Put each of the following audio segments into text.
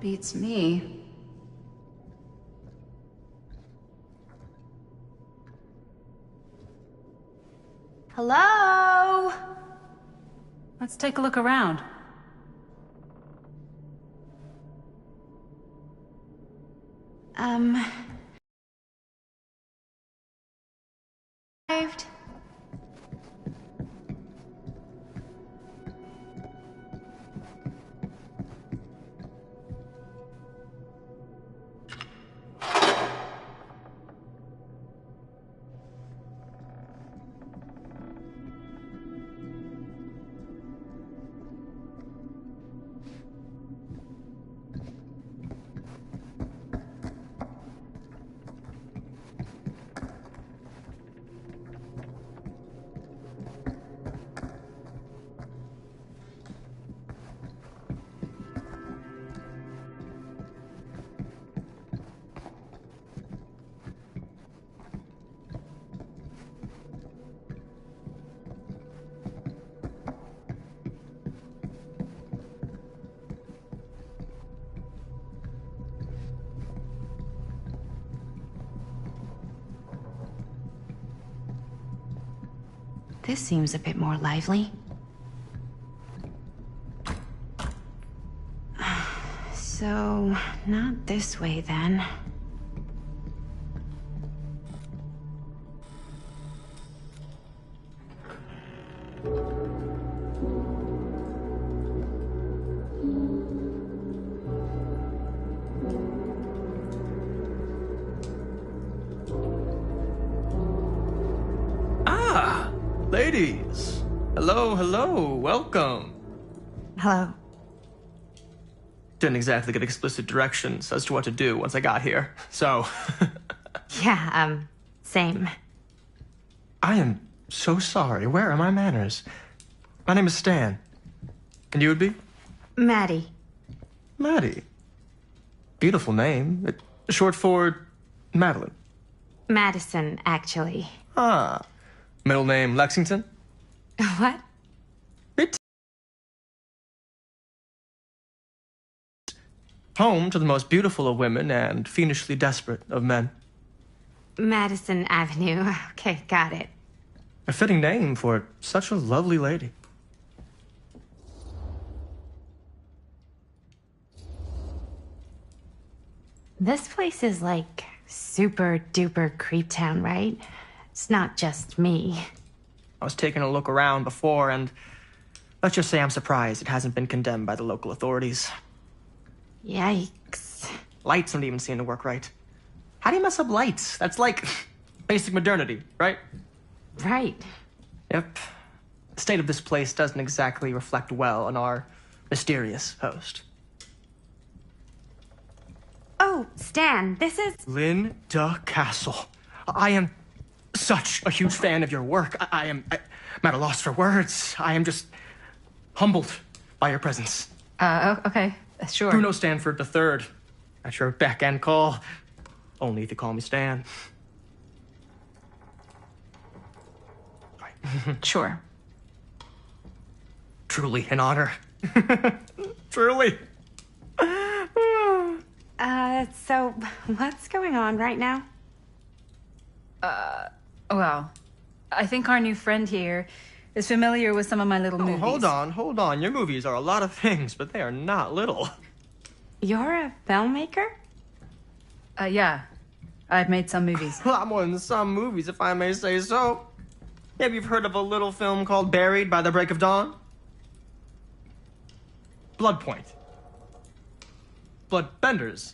Beats me. Hello? Let's take a look around. Arrived. This seems a bit more lively. So, not this way then. Ladies, hello, welcome. Hello. Didn't exactly get explicit directions as to what to do once I got here, so... Yeah, same. I am so sorry. Where are my manners? My name is Stan. And you would be? Maddie. Maddie. Beautiful name. Short for Madeline. Madison, actually. Ah. Middle name Lexington? What? Home to the most beautiful of women and fiendishly desperate of men. Madison Avenue. Okay, got it. A fitting name for such a lovely lady. This place is like super duper creep town, right? It's not just me. I was taking a look around before, and let's just say I'm surprised it hasn't been condemned by the local authorities. Yikes. Lights don't even seem to work right. How do you mess up lights? That's like basic modernity, right? Right. Yep. The state of this place doesn't exactly reflect well on our mysterious host. Oh, Stan, this is... Linda Castle. I am such a huge fan of your work. I'm at a loss for words. I am just humbled by your presence. Okay, sure. Bruno Stanford III, at your beck and call. Only if you call me Stan. Right. Sure. Truly an honor. Truly. So what's going on right now? Well, I think our new friend here is familiar with some of my little movies. Hold on. Your movies are a lot of things, but they are not little. You're a filmmaker? Yeah. I've made some movies. A lot more than some movies, if I may say so. Maybe you've heard of a little film called Buried by the Break of Dawn? Blood Point. Bloodbenders.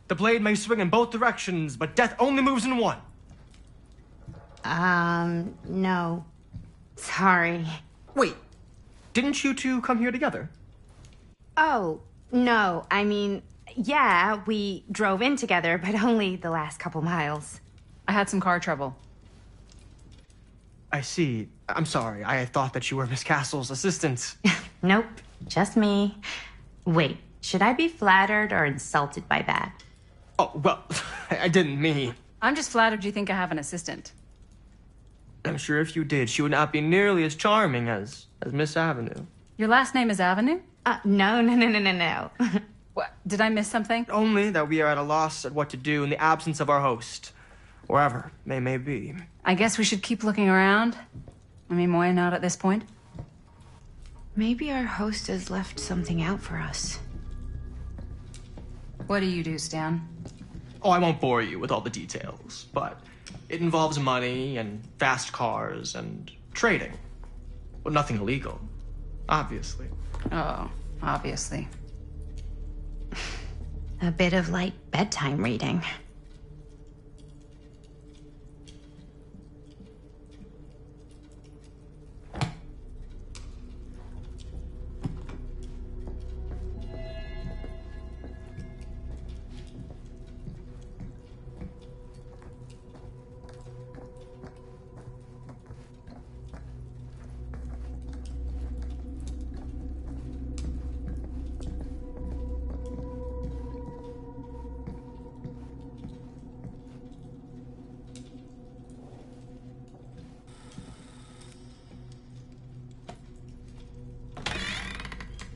The blade may swing in both directions, but death only moves in one. No. Sorry. Wait, didn't you two come here together? Oh, no. I mean, yeah, we drove in together, but only the last couple miles. I had some car trouble. I see. I'm sorry. I thought that you were Miss Castle's assistant. Nope, just me. Wait, should I be flattered or insulted by that? Oh, well, I didn't mean. I'm just flattered you think I have an assistant. I'm sure if you did, she would not be nearly as charming as Miss Avenue. Your last name is Avenue? No. Did I miss something? Only that we are at a loss at what to do in the absence of our host, wherever they may be. I guess we should keep looking around. I mean, why not at this point? Maybe our host has left something out for us. What do you do, Stan? Oh, I won't bore you with all the details, but it involves money and fast cars and trading. But nothing illegal, obviously. Oh, obviously. A bit of light bedtime reading.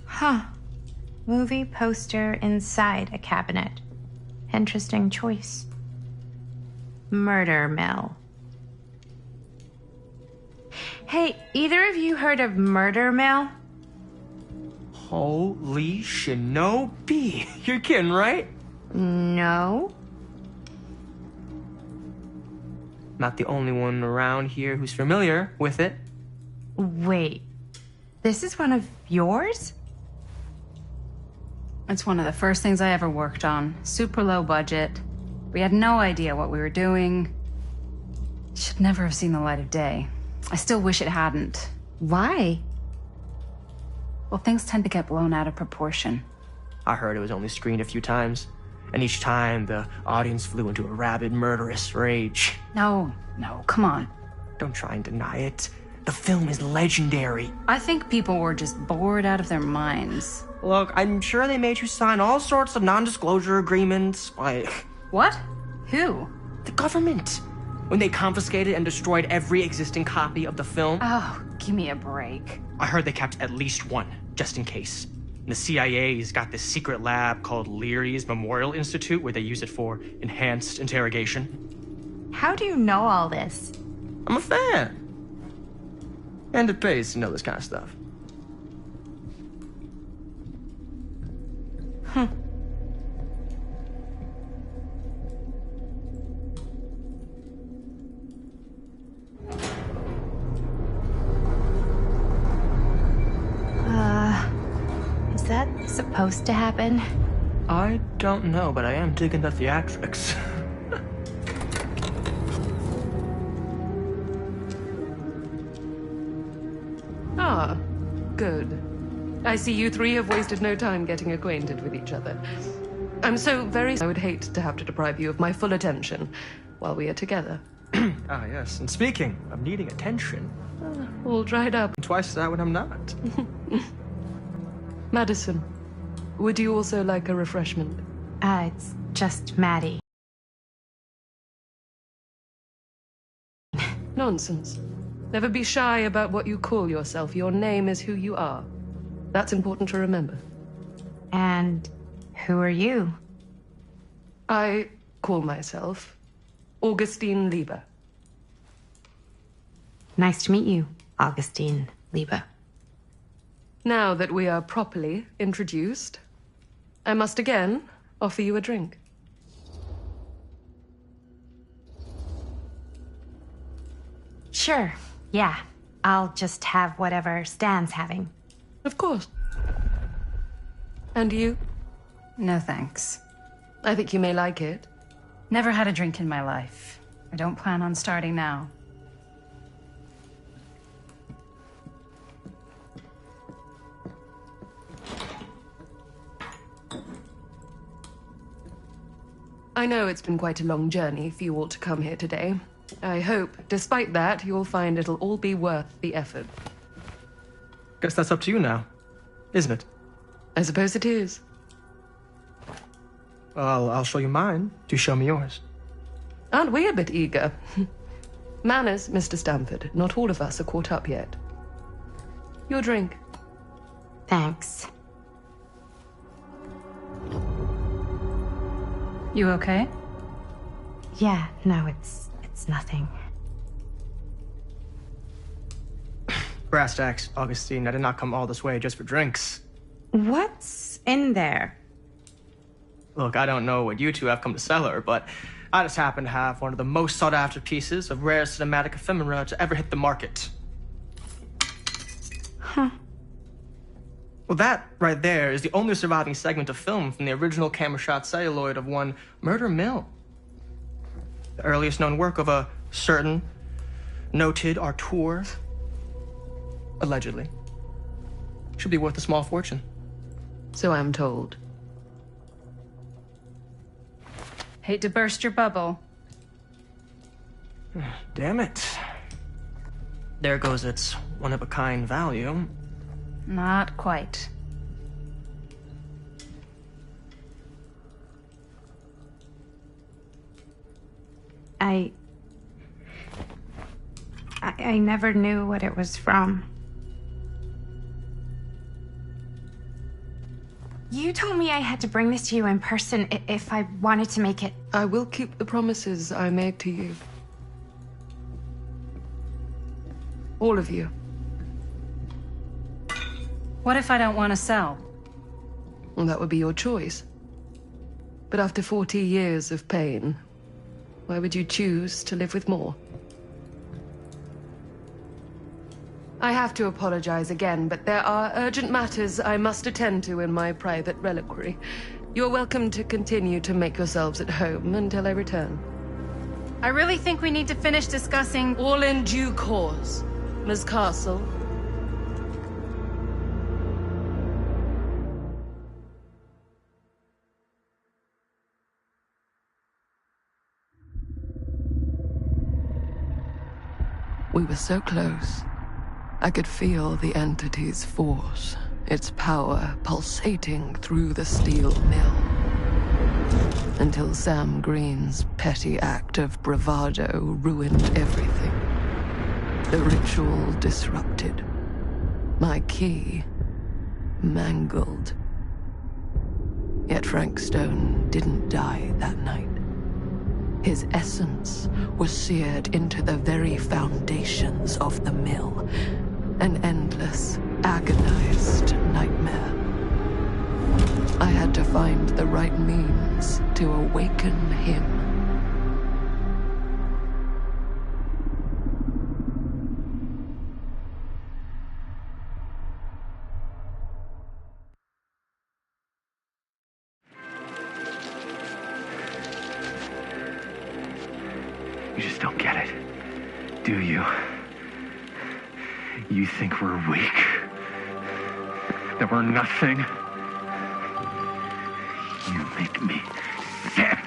Huh. Movie poster inside a cabinet. Interesting choice. Murder Mill. Hey, either of you heard of Murder Mill? Holy shinobi. You're kidding, right? No. Not the only one around here who's familiar with it. Wait. This is one of yours? It's one of the first things I ever worked on. Super low budget. We had no idea what we were doing. Should never have seen the light of day. I still wish it hadn't. Why? Well, things tend to get blown out of proportion. I heard it was only screened a few times, and each time the audience flew into a rabid, murderous rage. No, come on. Don't try and deny it. The film is legendary. I think people were just bored out of their minds. Look, I'm sure they made you sign all sorts of non-disclosure agreements. Like, What? Who? the government. When they confiscated and destroyed every existing copy of the film. Oh, give me a break. I heard they kept at least one, just in case. And the CIA's got this secret lab called Leary's Memorial Institute where they use it for enhanced interrogation. How do you know all this? I'm a fan. And it pays to know this kind of stuff. Is that supposed to happen? I don't know, but I am digging the theatrics. Ah, good. I see you three have wasted no time getting acquainted with each other. I'm so very... I would hate to have to deprive you of my full attention while we are together. Ah, yes. And speaking of needing attention, All dried up. twice that when I'm not. Madison, would you also like a refreshment? It's just Maddie. Nonsense. Never be shy about what you call yourself. Your name is who you are. That's important to remember. And who are you? I call myself Augustine Lieber. Nice to meet you, Augustine Lieber. Now that we are properly introduced, I must again offer you a drink. Sure, yeah. I'll just have whatever Stan's having. Of course. And you? No thanks. I think you may like it. Never had a drink in my life. I don't plan on starting now. I know it's been quite a long journey for you all to come here today. I hope, despite that, you'll find it'll all be worth the effort. Guess that's up to you now, isn't it? I suppose it is. Well, I'll show you mine. Do show me yours. Aren't we a bit eager? Manners, Mr. Stamford. Not all of us are caught up yet. Your drink. Thanks. You okay? Yeah, no, it's nothing. Brass tacks, Augustine. I did not come all this way just for drinks. What's in there? Look, I don't know what you two have come to sell her, but I just happen to have one of the most sought-after pieces of rare cinematic ephemera to ever hit the market. Huh. Well, that right there is the only surviving segment of film from the original camera shot celluloid of one Murder Mill. The earliest known work of a certain noted auteur, allegedly, should be worth a small fortune. So I'm told. Hate to burst your bubble. Damn it. There goes its one-of-a-kind value. Not quite. I never knew what it was from. You told me I had to bring this to you in person if I wanted to make it. I will keep the promises I made to you. All of you. What if I don't want to sell? Well, that would be your choice. But after 40 years of pain, why would you choose to live with more? I have to apologize again, but there are urgent matters I must attend to in my private reliquary. You're welcome to continue to make yourselves at home until I return. I really think we need to finish discussing. All in due course, Ms. Castle. We were so close. I could feel the entity's force, its power pulsating through the steel mill. Until Sam Green's petty act of bravado ruined everything. The ritual disrupted. My key mangled. Yet Frank Stone didn't die that night. His essence was seared into the very foundations of the mill. An endless, agonized nightmare. I had to find the right means to awaken him. You just don't get it, do you? You think we're weak? That we're nothing? You make me sick.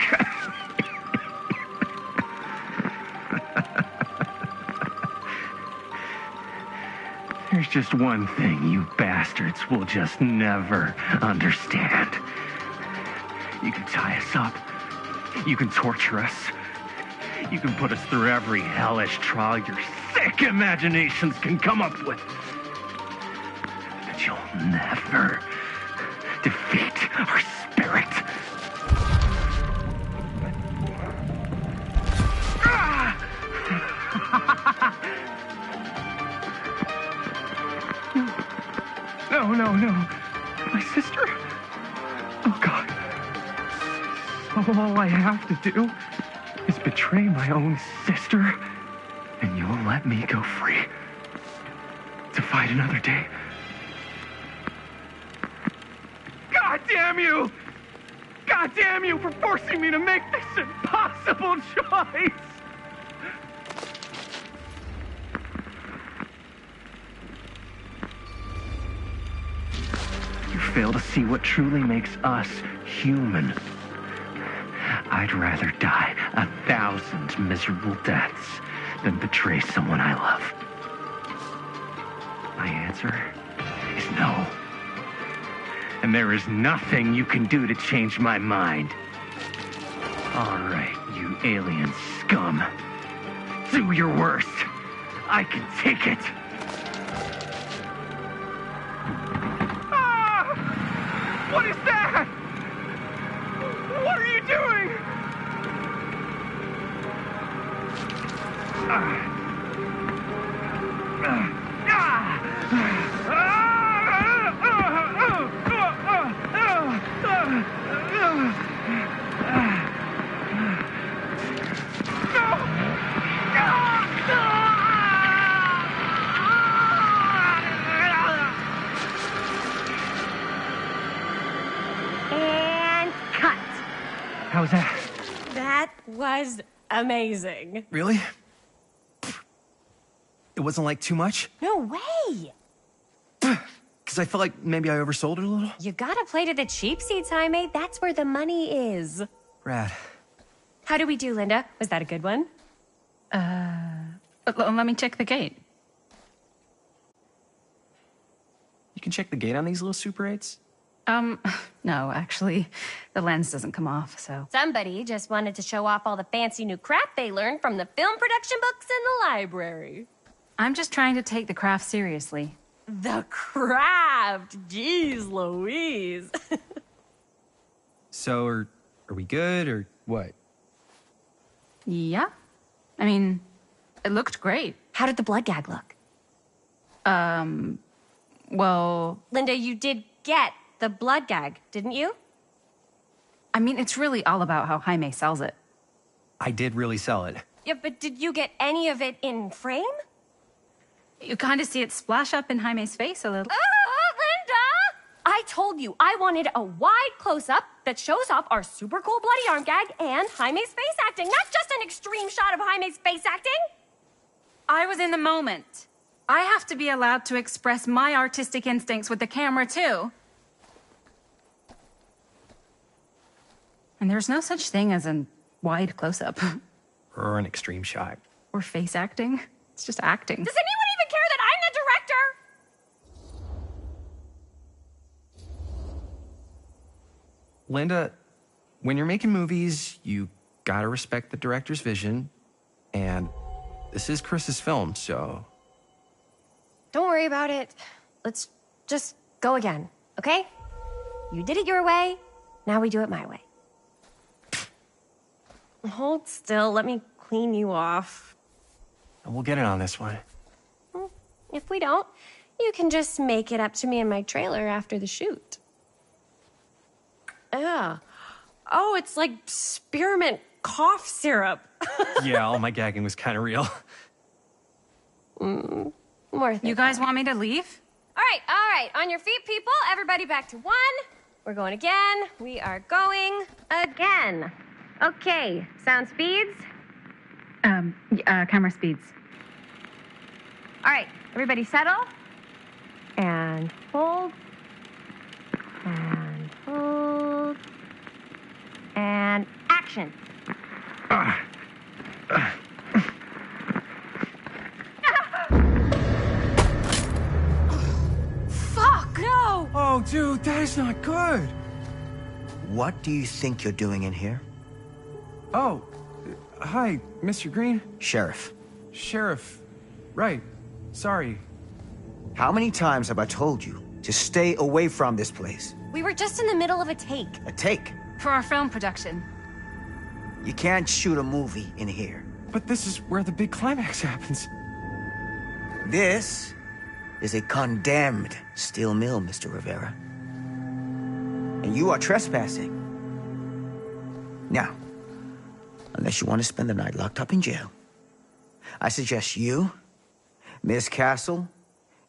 There's just one thing you bastards will just never understand. You can tie us up. You can torture us. You can put us through every hellish trial your sick imaginations can come up with. But you'll never defeat our spirit. No. My sister? Oh, God. All I have to do is betray my own sister, and you'll let me go free to fight another day. God damn you! God damn you for forcing me to make this impossible choice! You fail to see what truly makes us human. I'd rather die 1,000 miserable deaths than betray someone I love. My answer is no. And there is nothing you can do to change my mind. All right, you alien scum. Do your worst. I can take it. Ah! What is that? What are you doing? And cut. How was that? That was amazing. Really? It wasn't like too much? No way. Because I felt like maybe I oversold it a little? You gotta play to the cheap seats, Jaime. That's where the money is. Rad. How do we do, Linda? Was that a good one? Let me check the gate. You can check the gate on these little Super 8s? No, actually, the lens doesn't come off, so. Somebody just wanted to show off all the fancy new crap they learned from the film production books in the library. I'm just trying to take the craft seriously. The craft! Jeez Louise. So, are we good, or what? Yeah. I mean, it looked great. How did the blood gag look? Well, Linda, you did get the blood gag, didn't you? I mean, it's really all about how Jaime sells it. I did really sell it. Yeah, but did you get any of it in frame? You kind of see it splash up in Jaime's face a little. Linda! I told you I wanted a wide close-up that shows off our super cool bloody arm gag and Jaime's face acting, not just an extreme shot of Jaime's face acting. I was in the moment. I have to be allowed to express my artistic instincts with the camera, too. And there's no such thing as a wide close-up. Or an extreme shot. Or face acting. It's just acting. Does anyone even care that I'm the director? Linda, when you're making movies, you gotta respect the director's vision. And this is Chris's film, so... Don't worry about it. Let's just go again, okay? You did it your way, now we do it my way. Hold still, let me clean you off. We'll get it on this one. If we don't, you can just make it up to me in my trailer after the shoot. Ugh. Oh, it's like spearmint cough syrup. Yeah, all my gagging was kind of real. More You guys want me to leave? All right. On your feet, people. Everybody back to one. We're going again. We are going again. Okay, sound speeds. Camera speeds. All right, everybody settle. And hold. And hold. And action. Fuck! No! Oh, dude, that is not good. What do you think you're doing in here? Oh, hi, Mr. Green. Sheriff, Sheriff. Right. Sorry. how many times have I told you to stay away from this place? We were just in the middle of a take. A take. For our film production. You can't shoot a movie in here. But this is where the big climax happens. This is a condemned steel mill, Mr. Rivera. And you are trespassing. Now, unless you want to spend the night locked up in jail, I suggest you, Miss Castle,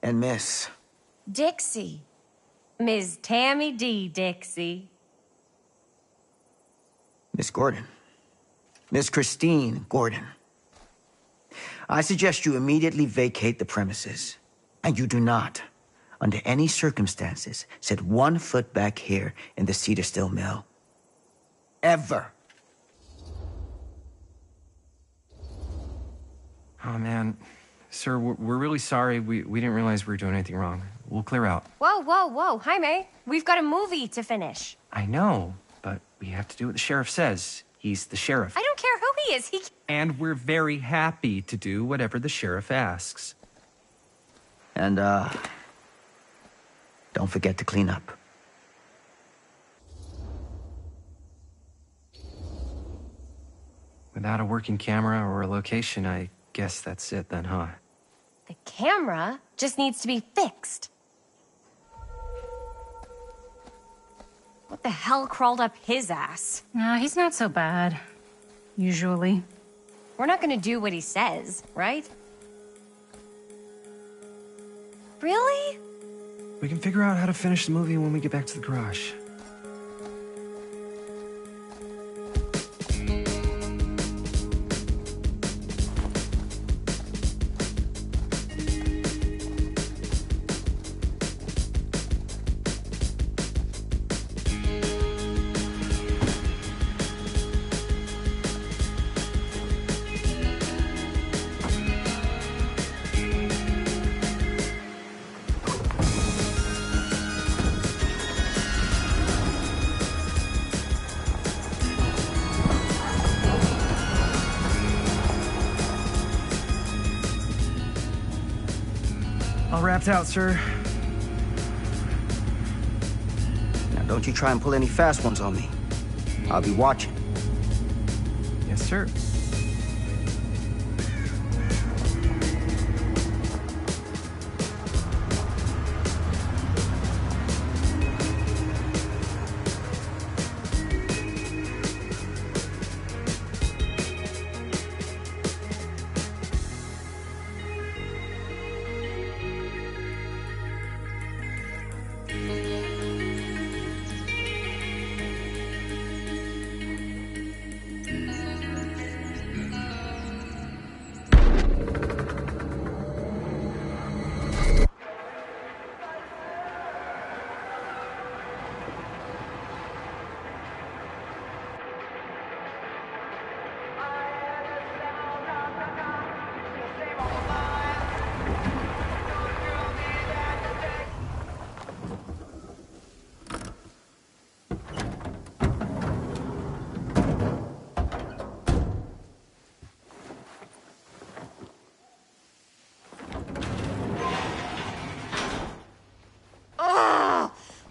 and Miss... Dixie. Ms. Tammy D. Dixie. Miss Gordon. Miss Christine Gordon. I suggest you immediately vacate the premises. And you do not, under any circumstances, set 1 foot back here in the Cedar Still Mill. Ever. Oh, man. Sir, we're really sorry. We didn't realize we were doing anything wrong. We'll clear out. Whoa. Jaime, we've got a movie to finish. I know, but we have to do what the sheriff says. He's the sheriff. I don't care who he is. And we're very happy to do whatever the sheriff asks. And, don't forget to clean up. Without a working camera or a location, I guess that's it then, huh? The camera just needs to be fixed. What the hell crawled up his ass? He's not so bad. Usually. We're not gonna do what he says, right? Really? We can figure out how to finish the movie when we get back to the garage. All wrapped out, sir. Now, don't you try and pull any fast ones on me. I'll be watching. Yes, sir.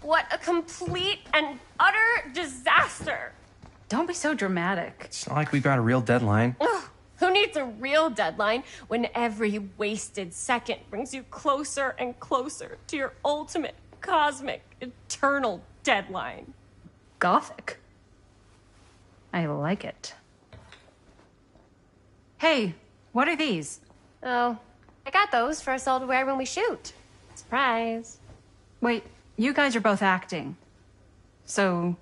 What a complete and utter disaster! Don't be so dramatic. It's not like we've got a real deadline. Ugh, who needs a real deadline when every wasted second brings you closer and closer to your ultimate, cosmic, eternal deadline? Gothic. I like it. Hey, what are these? Oh, I got those for us all to wear when we shoot. Surprise. Wait, you guys are both acting. So,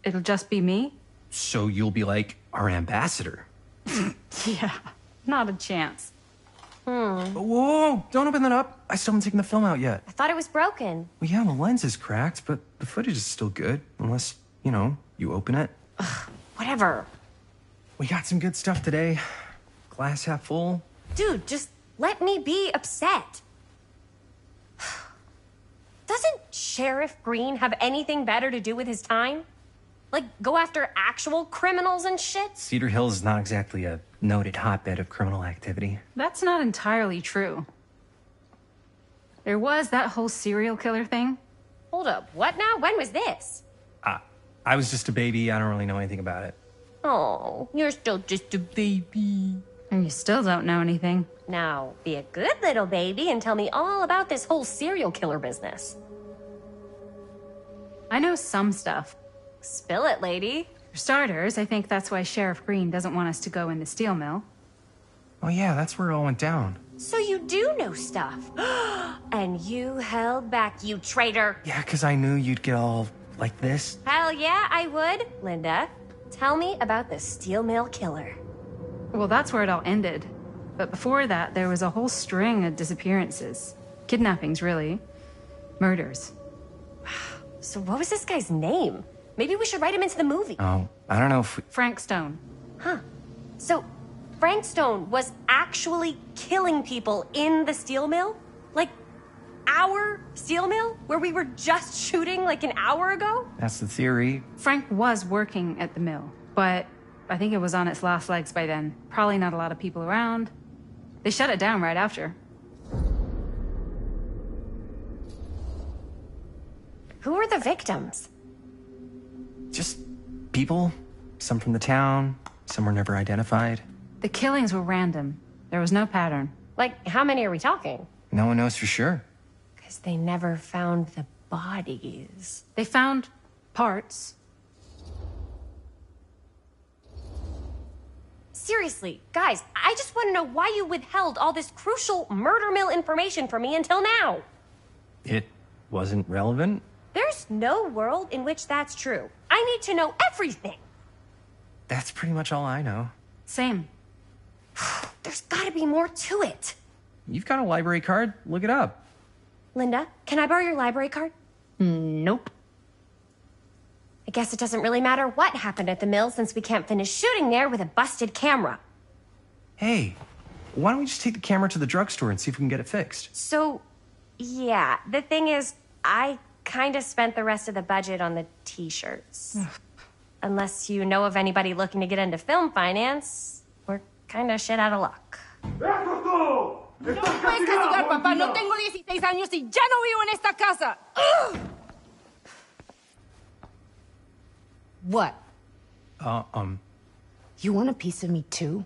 it'll just be me? So you'll be like our ambassador. Yeah, not a chance. Whoa, don't open that up. I still haven't taken the film out yet. I thought it was broken. Well, yeah, the lens is cracked, but the footage is still good. Unless, you open it. Whatever. We got some good stuff today. Glass half full. Dude, just let me be upset. Doesn't Sheriff Green have anything better to do with his time? Like, go after actual criminals and shit? Cedar Hills is not exactly a noted hotbed of criminal activity. That's not entirely true. There was that whole serial killer thing. Hold up, what now? When was this? I was just a baby. I don't really know anything about it. Oh, you're still just a baby. And you still don't know anything. Now, be a good little baby and tell me all about this whole serial killer business. I know some stuff. Spill it, lady. For starters, I think that's why Sheriff Green doesn't want us to go in the steel mill. Oh yeah, that's where it all went down. So you do know stuff. And you held back, you traitor. Yeah, because I knew you'd get all like this. Hell yeah, I would. Linda, tell me about the steel mill killer. Well, that's where it all ended. But before that, there was a whole string of disappearances. Kidnappings, really. Murders. So what was this guy's name? Maybe we should write him into the movie. Oh, I don't know if we... Frank Stone. Huh. So Frank Stone was actually killing people in the steel mill? Like, our steel mill? Where we were just shooting like an hour ago? That's the theory. Frank was working at the mill, but I think it was on its last legs by then. Probably not a lot of people around. They shut it down right after. Who were the victims? Just people. Some from the town. Some were never identified. The killings were random. There There was no pattern. Like, how many are we talking? No one knows for sure. Because they never found the bodies. They found parts. Seriously, guys, I just want to know why you withheld all this crucial murder mill information from me until now. It wasn't relevant? There's no world in which that's true. I need to know everything. That's pretty much all I know. Same. There's gotta be more to it. You've got a library card. Look it up. Linda, can I borrow your library card? Nope. I guess it doesn't really matter what happened at the mill since we can't finish shooting there with a busted camera. Hey, why don't we just take the camera to the drugstore and see if we can get it fixed? So, yeah, the thing is, I kind of spent the rest of the budget on the t-shirts. Unless you know of anybody looking to get into film finance, we're kind of shit out of luck. No puedes castigar, papá. No tengo 16 años y ya no vivo en esta casa. Ugh! What? Uh, You want a piece of me too?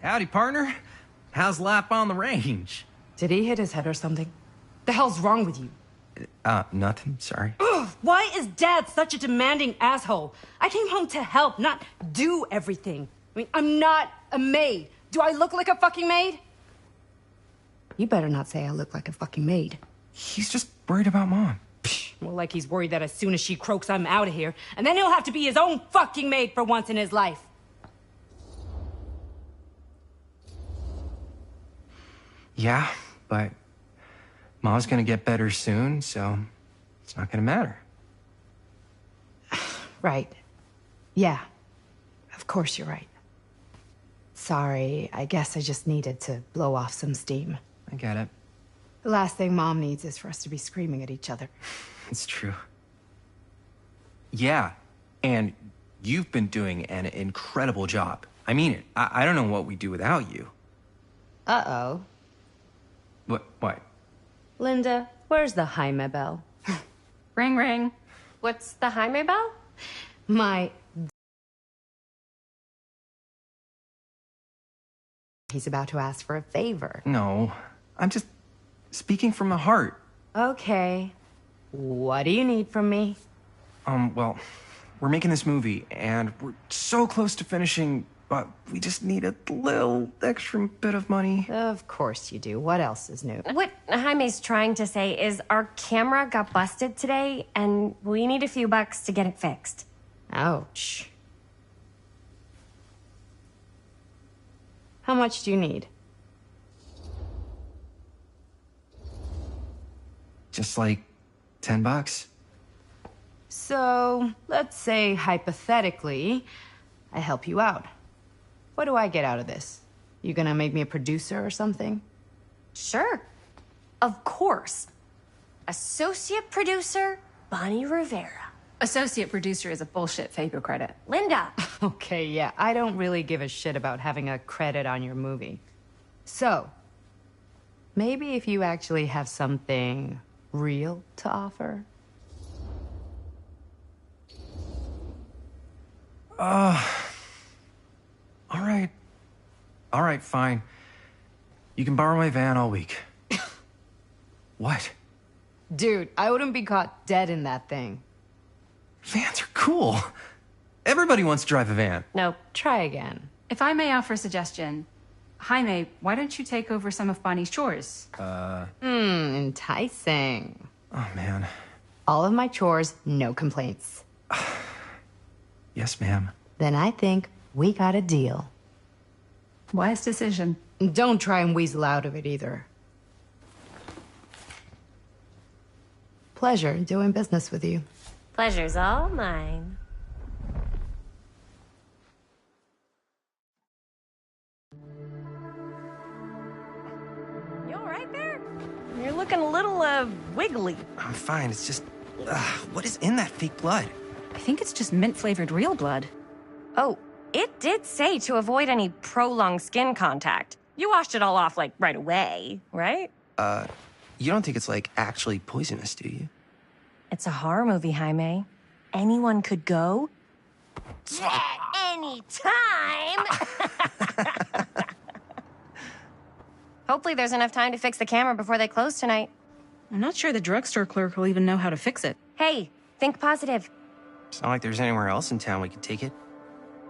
Howdy, partner. How's lap on the range? Did he hit his head or something? The hell's wrong with you? Nothing, sorry. Ugh, why is Dad such a demanding asshole? I came home to help, not do everything. I mean, I'm not a maid. Do I look like a fucking maid? You better not say I look like a fucking maid. He's just worried about Mom. More like he's worried that as soon as she croaks, I'm out of here. And then he'll have to be his own fucking maid for once in his life. Yeah, but Mom's gonna get better soon, so it's not gonna matter. Right. Yeah. Of course you're right. Sorry, I guess I just needed to blow off some steam. I get it. The last thing Mom needs is for us to be screaming at each other. It's true. Yeah, and you've been doing an incredible job. I mean it. I don't know what we'd do without you. Uh-oh. What? Linda, where's the Jaime bell? Ring, ring. What's the Jaime bell? My... He's about to ask for a favor. No, I'm just speaking from the heart. Okay. What do you need from me? Well, we're making this movie, and we're so close to finishing, but we just need a little extra bit of money. Of course you do. What else is new? What Jaime's trying to say is our camera got busted today, and we need a few bucks to get it fixed. Ouch. How much do you need? Just like $10. So, let's say hypothetically, I help you out. What do I get out of this? You gonna make me a producer or something? Sure. Of course. Associate producer, Bonnie Rivera. Associate producer is a bullshit FAPO credit. Linda. Okay, yeah, I don't really give a shit about having a credit on your movie. So, maybe if you actually have something real to offer? All right, fine. You can borrow my van all week. What? Dude, I wouldn't be caught dead in that thing. Vans are cool. Everybody wants to drive a van. Nope. Try again. If I may offer a suggestion, Jaime, why don't you take over some of Bonnie's chores? Enticing. Oh, man. All of my chores, no complaints. Yes, ma'am. Then I think we got a deal. Wise decision. Don't try and weasel out of it either. Pleasure doing business with you. Pleasure's all mine. You all right there? You're looking a little, wiggly. I'm fine. It's just, what is in that fake blood? I think it's just mint-flavored real blood. Oh, it did say to avoid any prolonged skin contact. You washed it all off, like, right away, right? You don't think it's, like, actually poisonous, do you? It's a horror movie, Jaime. anyone could go? Anytime! Hopefully there's enough time to fix the camera before they close tonight. I'm not sure the drugstore clerk will even know how to fix it. Hey, think positive. It's not like there's anywhere else in town we could take it.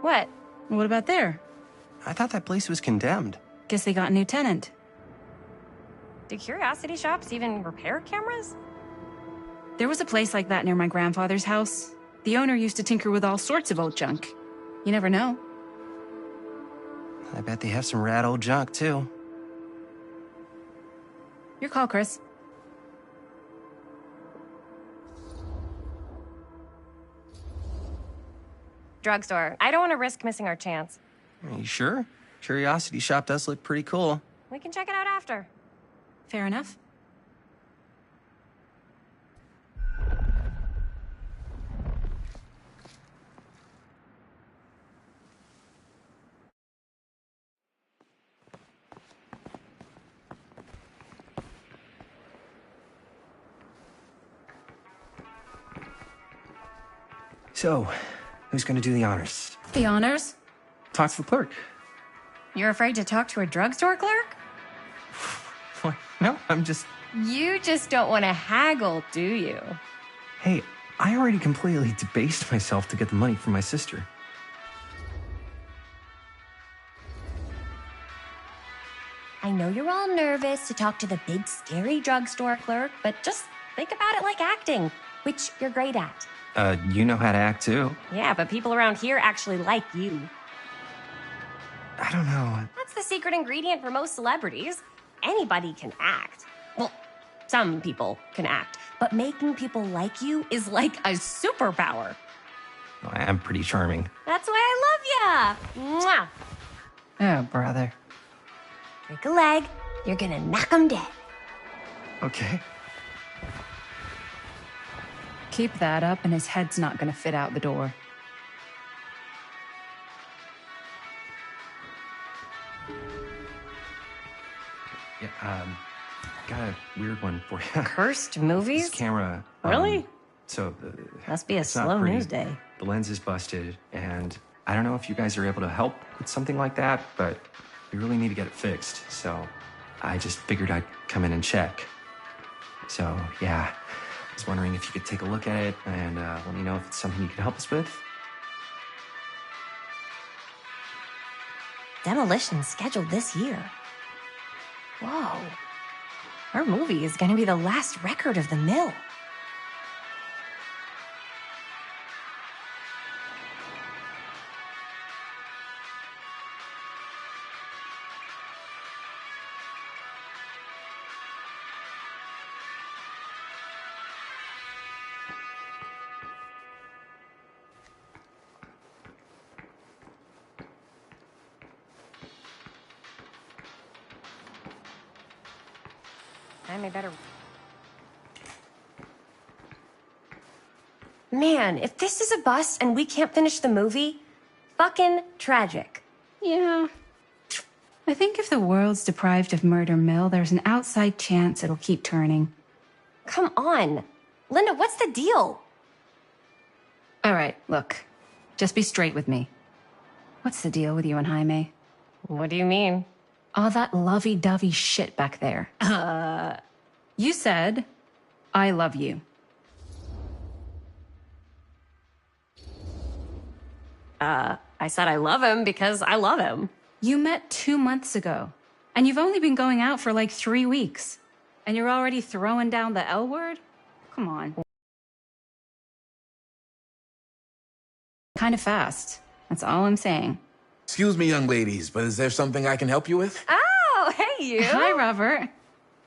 What? What about there? I thought that place was condemned. Guess they got a new tenant. Do curiosity shops even repair cameras? There was a place like that near my grandfather's house. The owner used to tinker with all sorts of old junk. You never know. I bet they have some rad old junk, too. Your call, Chris. Drugstore. I don't want to risk missing our chance. Are you sure? Curiosity shop does look pretty cool. We can check it out after. Fair enough. So, who's gonna do the honors? The honors? Talk to the clerk. You're afraid to talk to a drugstore clerk? What? No, I'm just... You just don't want to haggle, do you? Hey, I already completely debased myself to get the money from my sister. I know you're all nervous to talk to the big, scary drugstore clerk, but just think about it like acting, which you're great at. You know how to act, too. Yeah, but people around here actually like you. I don't know. That's the secret ingredient for most celebrities. Anybody can act. Well, some people can act, but making people like you is like a superpower. Well, I am pretty charming. That's why I love ya. Mwah. Oh, brother. Break a leg, you're gonna knock 'em dead. Okay. Keep that up and his head's not gonna fit out the door. Yeah, got a weird one for you. Cursed movies? This camera. Really? So, Must be a it's not slow pretty. news day. The lens is busted, and I don't know if you guys are able to help with something like that, but we really need to get it fixed. So, I just figured I'd come in and check. So, yeah, I was wondering if you could take a look at it and let me know if it's something you could help us with. Demolition scheduled this year. Whoa. Our movie is gonna be the last record of the mill. I better... Man, if this is a bust and we can't finish the movie, fucking tragic. Yeah. I think if the world's deprived of Murder Mill, there's an outside chance it'll keep turning. Come on. Linda, what's the deal? All right, look. Just be straight with me. What's the deal with you and Jaime? What do you mean? All that lovey-dovey shit back there. You said, I love you. I said I love him because I love him. You met 2 months ago, and you've only been going out for like 3 weeks. And you're already throwing down the L word? Come on. Kind of fast. That's all I'm saying. Excuse me, young ladies, but is there something I can help you with? Oh, hey, you. Hi, Robert.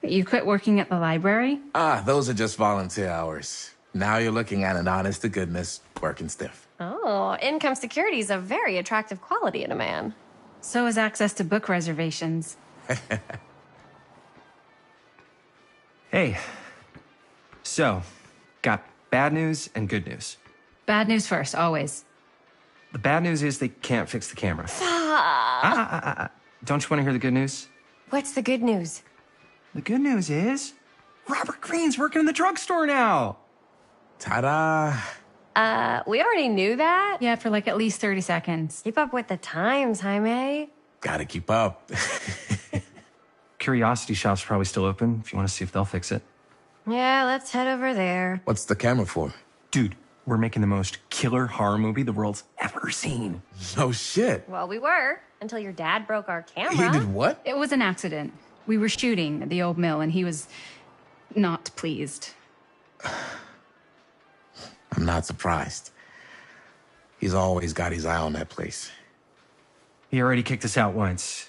You quit working at the library? Ah, those are just volunteer hours. Now you're looking at an honest-to-goodness working stiff. Oh, income security is a very attractive quality in a man. So is access to book reservations. Hey. So, got bad news and good news. Bad news first, always. The bad news is they can't fix the camera. Don't you want to hear the good news? What's the good news? The good news is Robert Greene's working in the drugstore now. Ta-da! We already knew that. Yeah, for like at least 30 seconds. Keep up with the times, Jaime. Gotta keep up. Curiosity Shop's probably still open if you want to see if they'll fix it. Yeah, let's head over there. What's the camera for? Dude, we're making the most killer horror movie the world's ever seen. No shit. Well, we were, until your dad broke our camera. He did what? It was an accident. We were shooting at the old mill and he was not pleased. I'm not surprised. He's always got his eye on that place. He already kicked us out once.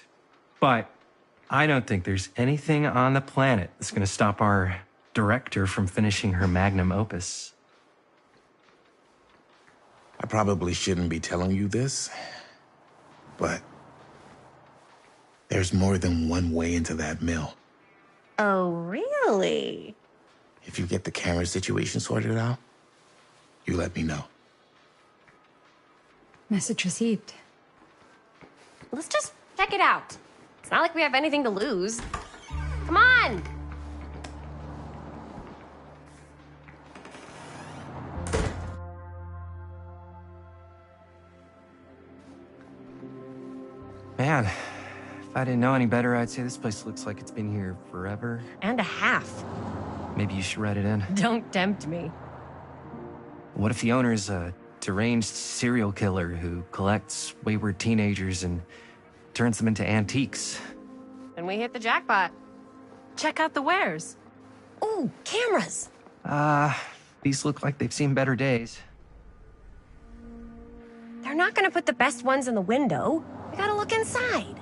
But I don't think there's anything on the planet that's going to stop our director from finishing her magnum opus. I probably shouldn't be telling you this, but there's more than one way into that mill. Oh, really? If you get the camera situation sorted out, you let me know. Message received. Let's just check it out. It's not like we have anything to lose. Come on! Man, if I didn't know any better, I'd say this place looks like it's been here forever. And a half. Maybe you should write it in. Don't tempt me. What if the owner's a deranged serial killer who collects wayward teenagers and turns them into antiques? Then we hit the jackpot. Check out the wares. Ooh, cameras! These look like they've seen better days. They're not gonna put the best ones in the window. We gotta look inside.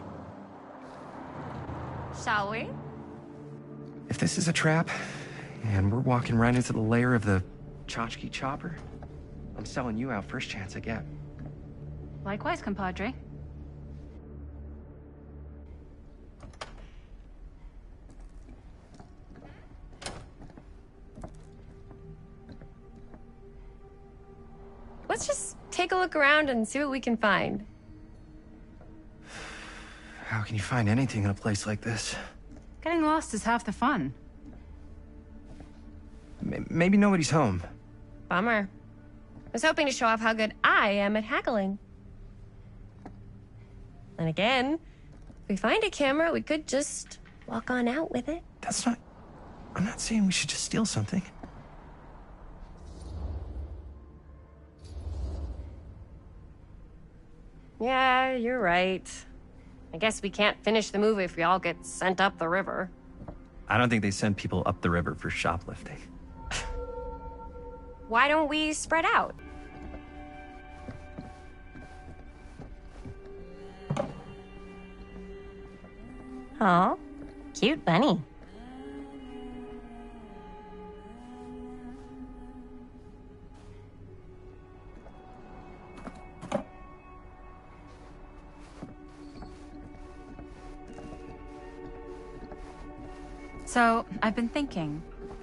Shall we? If this is a trap, and we're walking right into the lair of the tchotchke chopper, I'm selling you out first chance I get. Likewise, compadre. Let's just take a look around and see what we can find. How can you find anything in a place like this? Getting lost is half the fun. Maybe nobody's home. Bummer. I was hoping to show off how good I am at haggling. And again, if we find a camera, we could just walk on out with it. That's not... I'm not saying we should just steal something. Yeah, you're right. I guess we can't finish the movie if we all get sent up the river. I don't think they send people up the river for shoplifting. Why don't we spread out? Oh, cute bunny. So, I've been thinking.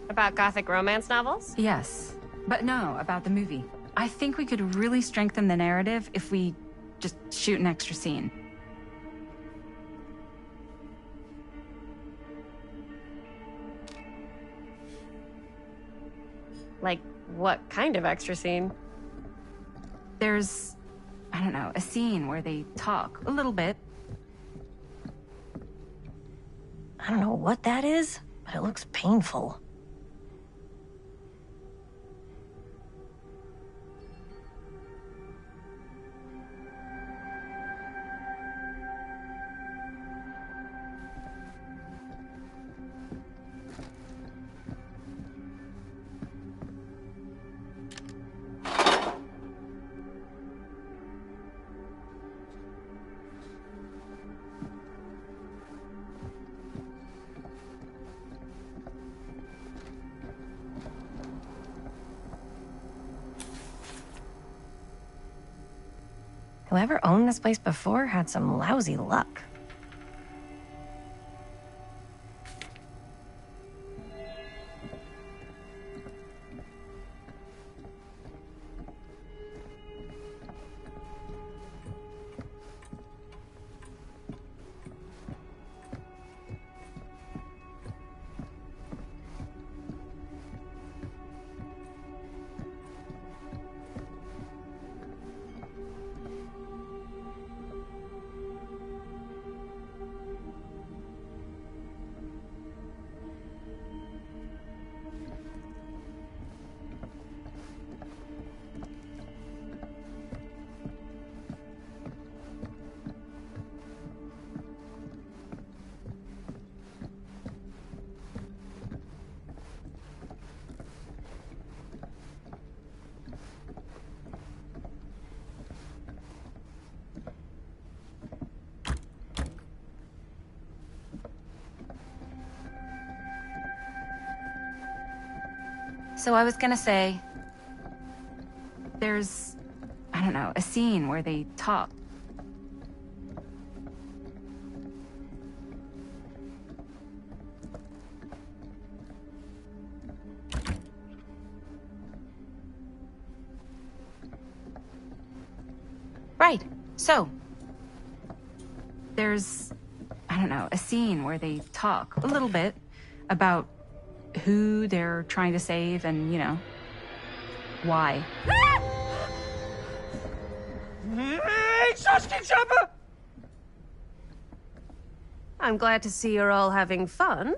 About gothic romance novels? Yes. But no, about the movie. I think we could really strengthen the narrative if we just shoot an extra scene. Like, what kind of extra scene? There's, I don't know, a scene where they talk a little bit. I don't know what that is, but it looks painful. Whoever owned this place before had some lousy luck. So I was gonna say, there's, I don't know, a scene where they talk. Right. So, there's, I don't know, a scene where they talk a little bit about who they're trying to save and, you know, why. I'm glad to see you're all having fun.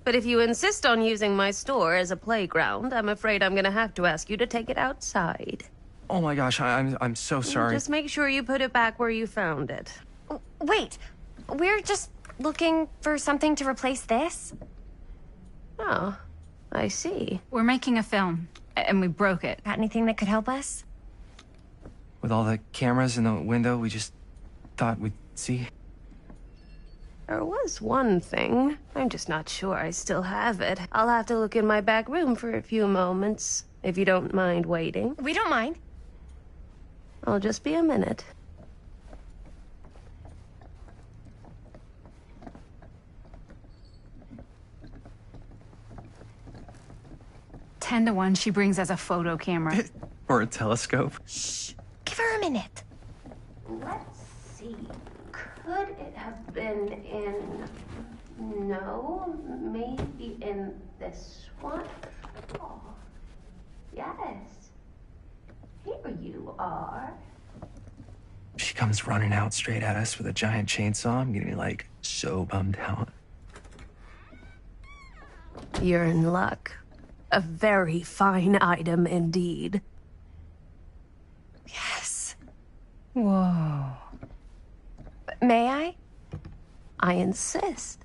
But if you insist on using my store as a playground, I'm afraid I'm gonna have to ask you to take it outside. Oh my gosh, I'm so sorry. Just make sure you put it back where you found it. Wait, we're just looking for something to replace this? Oh, I see. We're making a film, and we broke it. Got anything that could help us? With all the cameras in the window, we just thought we'd see. There was one thing. I'm just not sure I still have it. I'll have to look in my back room for a few moments, if you don't mind waiting. We don't mind. I'll just be a minute. Ten to 1, she brings us a photo camera. Or a telescope. Shh, give her a minute. Let's see. Could it have been in... No, maybe in this one? Oh, yes. Here you are. She comes running out straight at us with a giant chainsaw. I'm gonna be like so bummed out. You're in luck. A very fine item indeed. Yes. Whoa. May I? I insist.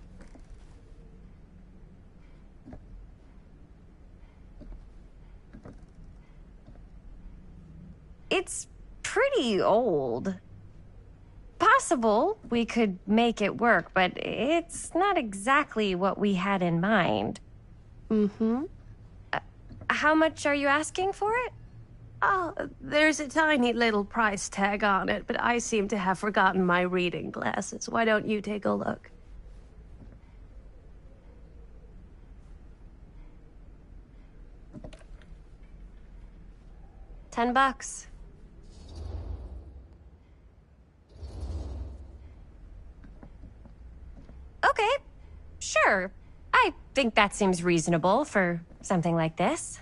It's pretty old. Possible we could make it work, but it's not exactly what we had in mind. Mm-hmm. How much are you asking for it? Oh, there's a tiny little price tag on it, but I seem to have forgotten my reading glasses. Why don't you take a look? $10. Okay, sure. I think that seems reasonable for something like this.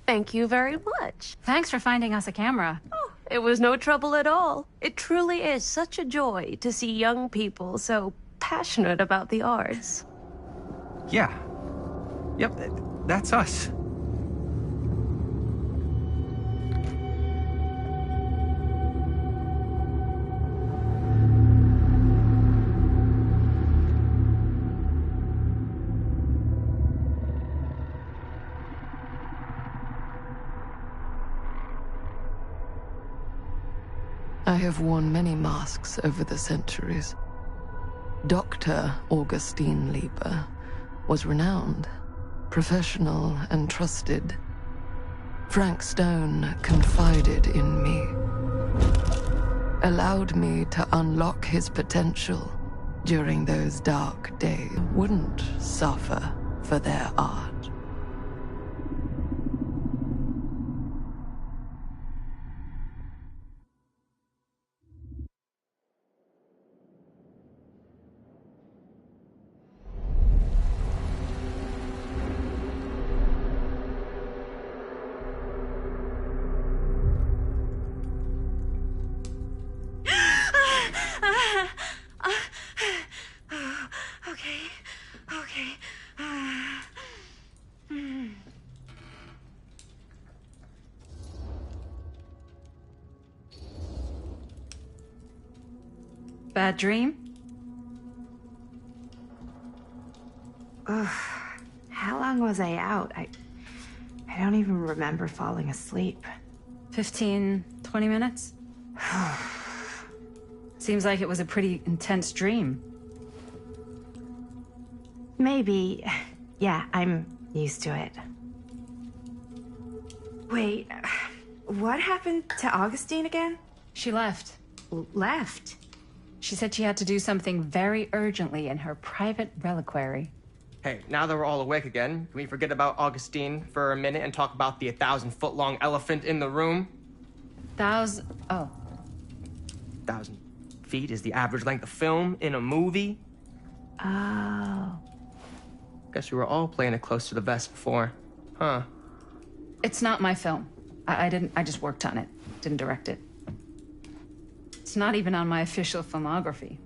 Thank you very much. Thanks for finding us a camera. Oh, it was no trouble at all. It truly is such a joy to see young people so passionate about the arts. Yeah. Yep, that's us. I have worn many masks over the centuries. Dr. Augustine Lieber was renowned, professional, and trusted. Frank Stone confided in me, allowed me to unlock his potential during those dark days. Wouldn't suffer for their art. Bad dream? Ugh. How long was I out? I don't even remember falling asleep. 15, 20 minutes? Seems like it was a pretty intense dream. Maybe. Yeah, I'm used to it. Wait, what happened to Augustine again? She left. Left? She said she had to do something very urgently in her private reliquary. Hey, now that we're all awake again, can we forget about Augustine for a minute and talk about the 1,000-foot-long elephant in the room? Oh. 1,000 feet is the average length of film in a movie. Oh. Guess we were all playing it close to the vest before. Huh. It's not my film. I just worked on it. Didn't direct it. It's not even on my official filmography.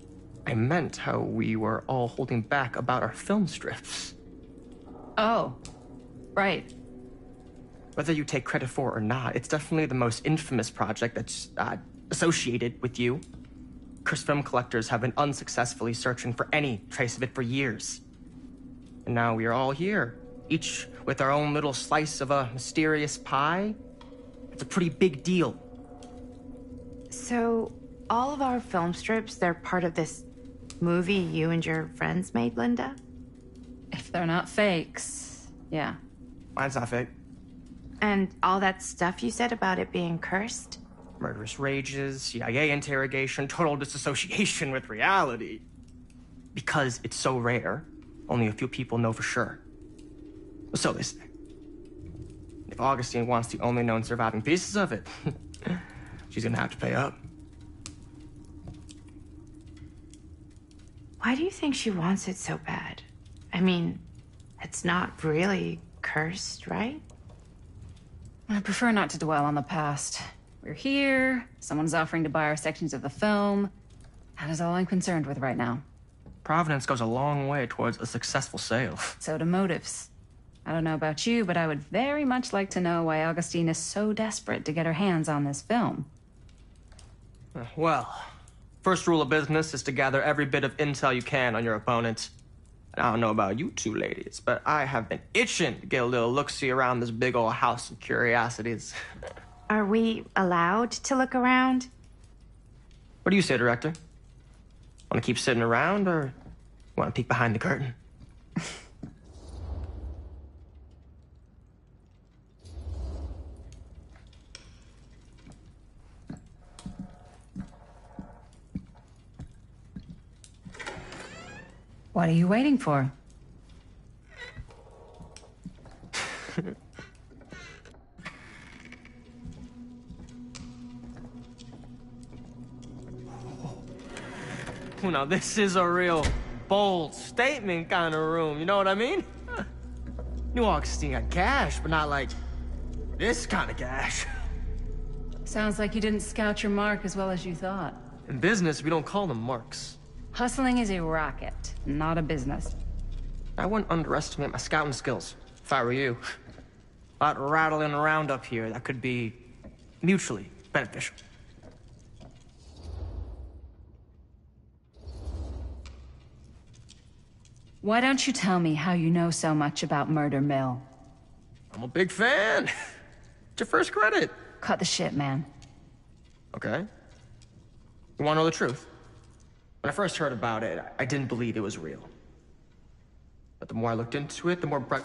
I meant how we were all holding back about our film strips. Oh. Right. Whether you take credit for it or not, it's definitely the most infamous project that's associated with you. Cursed film collectors have been unsuccessfully searching for any trace of it for years. And now we are all here, each with our own little slice of a mysterious pie. It's a pretty big deal. So, all of our film strips, they're part of this movie you and your friends made, Linda? If they're not fakes, yeah. Mine's not fake. And all that stuff you said about it being cursed? Murderous rages, CIA interrogation, total disassociation with reality. Because it's so rare, only a few people know for sure. So they say. If Augustine wants the only known surviving pieces of it, she's gonna have to pay up. Why do you think she wants it so bad? I mean, it's not really cursed, right? I prefer not to dwell on the past. We're here, someone's offering to buy our sections of the film. That is all I'm concerned with right now. Providence goes a long way towards a successful sale. So do motives. I don't know about you, but I would very much like to know why Augustine is so desperate to get her hands on this film. Well, first rule of business is to gather every bit of intel you can on your opponent. And I don't know about you two ladies, but I have been itching to get a little look-see around this big old house of curiosities. Are we allowed to look around? What do you say, director? Want to keep sitting around, or want to peek behind the curtain? What are you waiting for? Well, now this is a real bold statement kind of room, you know what I mean? New Augustine got cash, but not like this kind of cash. Sounds like you didn't scout your mark as well as you thought. In business, we don't call them marks. Hustling is a racket, not a business. I wouldn't underestimate my scouting skills, if I were you. A lot rattling around up here that could be mutually beneficial. Why don't you tell me how you know so much about Murder Mill? I'm a big fan. It's your first credit. Cut the shit, man. Okay. You want to know the truth? When I first heard about it, I didn't believe it was real. But the more I looked into it, the more bright...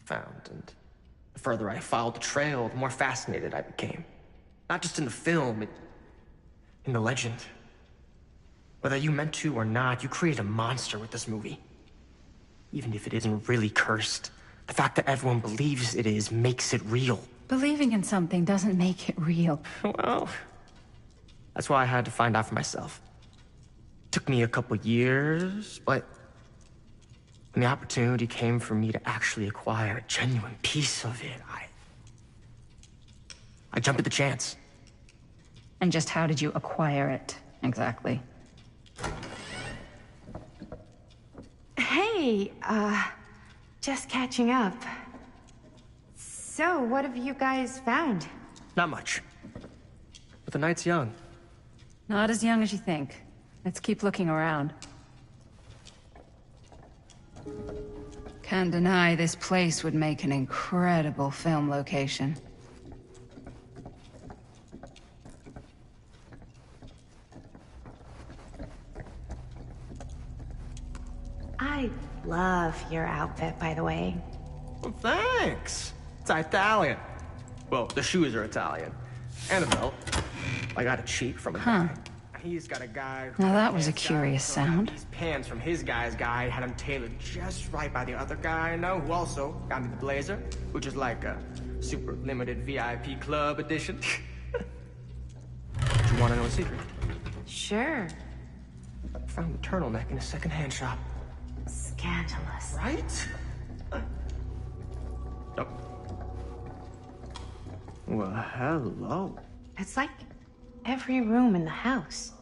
found, and the further I followed the trail, the more fascinated I became. Not just in the film, in the legend. Whether you meant to or not, you created a monster with this movie. Even if it isn't really cursed, the fact that everyone believes it is makes it real. Believing in something doesn't make it real. Well, that's why I had to find out for myself. Took me a couple years, but when the opportunity came for me to actually acquire a genuine piece of it, I jumped at the chance. And just how did you acquire it, exactly? Hey, just catching up. So, what have you guys found? Not much. But the night's young. Not as young as you think. Let's keep looking around. Can't deny this place would make an incredible film location. I love your outfit, by the way. Well, thanks. It's Italian. Well, the shoes are Italian. And the belt. I got it cheap from a guy. He's got a guy. Now that was a curious sound. These pants from his guy's guy had him tailored just right by the other guy I know, who also got me the blazer, which is like a super limited VIP club edition. Do you want to know a secret? Sure. I found the turtleneck in a secondhand shop. Scandalous. Right? Oh. Well, hello. It's like every room in the house.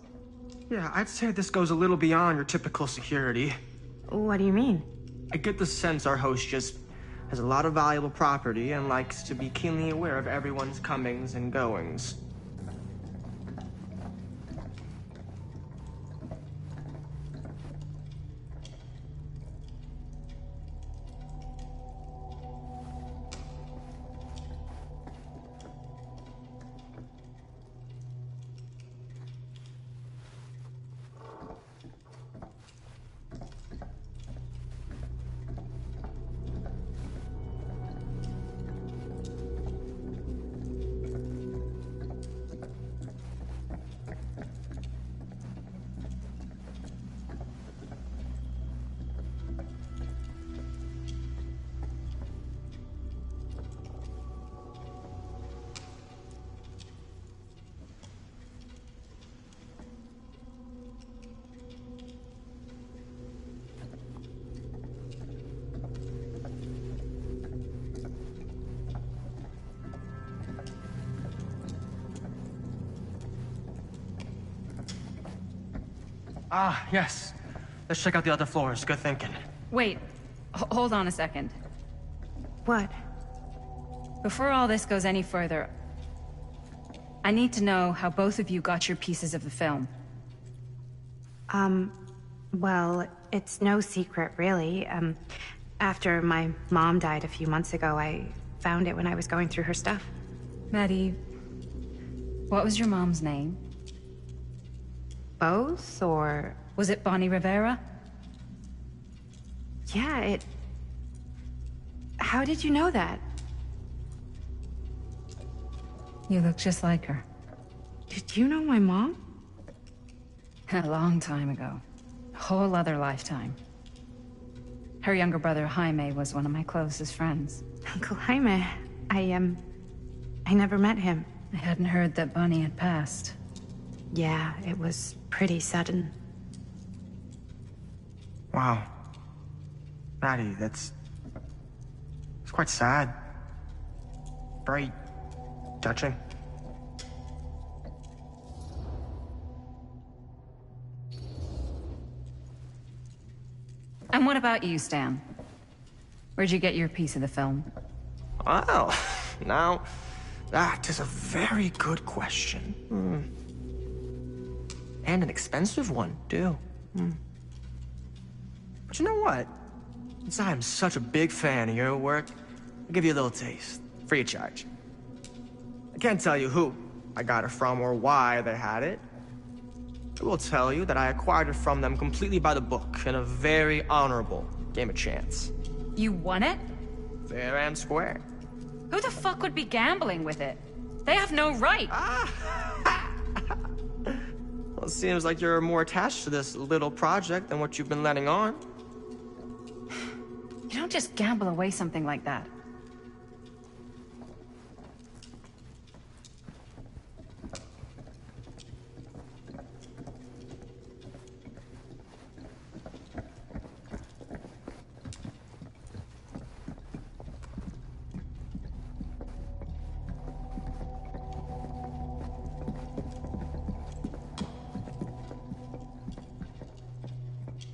Yeah, I'd say this goes a little beyond your typical security. What do you mean? I get the sense our host just has a lot of valuable property and likes to be keenly aware of everyone's comings and goings. Ah, yes. Let's check out the other floors. Good thinking. Wait, hold on a second. What? Before all this goes any further, I need to know how both of you got your pieces of the film. Well, it's no secret, really. After my mom died a few months ago, I found it when I was going through her stuff. Maddie, what was your mom's name? Both, or... Was it Bonnie Rivera? Yeah, How did you know that? You look just like her. Did you know my mom? A long time ago. A whole other lifetime. Her younger brother, Jaime, was one of my closest friends. Uncle Jaime, I never met him. I hadn't heard that Bonnie had passed. Yeah, it was pretty sudden. Wow. Maddie, it's quite sad. Very touching. And what about you, Stan? Where'd you get your piece of the film? Well, now, that is a very good question. And an expensive one, too. But you know what? Since I am such a big fan of your work, I'll give you a little taste, free of charge. I can't tell you who I got it from or why they had it. I will tell you that I acquired it from them completely by the book in a very honorable game of chance. You won it? Fair and square. Who the fuck would be gambling with it? They have no right. Well, it seems like you're more attached to this little project than what you've been letting on. You don't just gamble away something like that.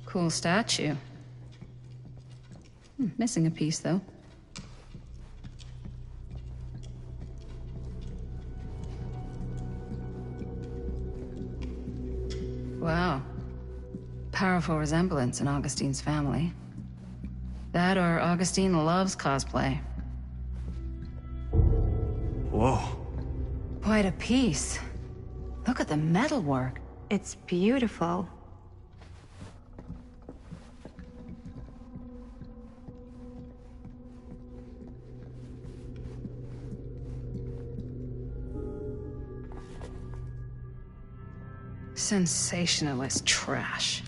Cool statue. Missing a piece, though. Wow. Powerful resemblance in Augustine's family. That or Augustine loves cosplay. Whoa. Quite a piece. Look at the metalwork. It's beautiful. Sensationalist trash.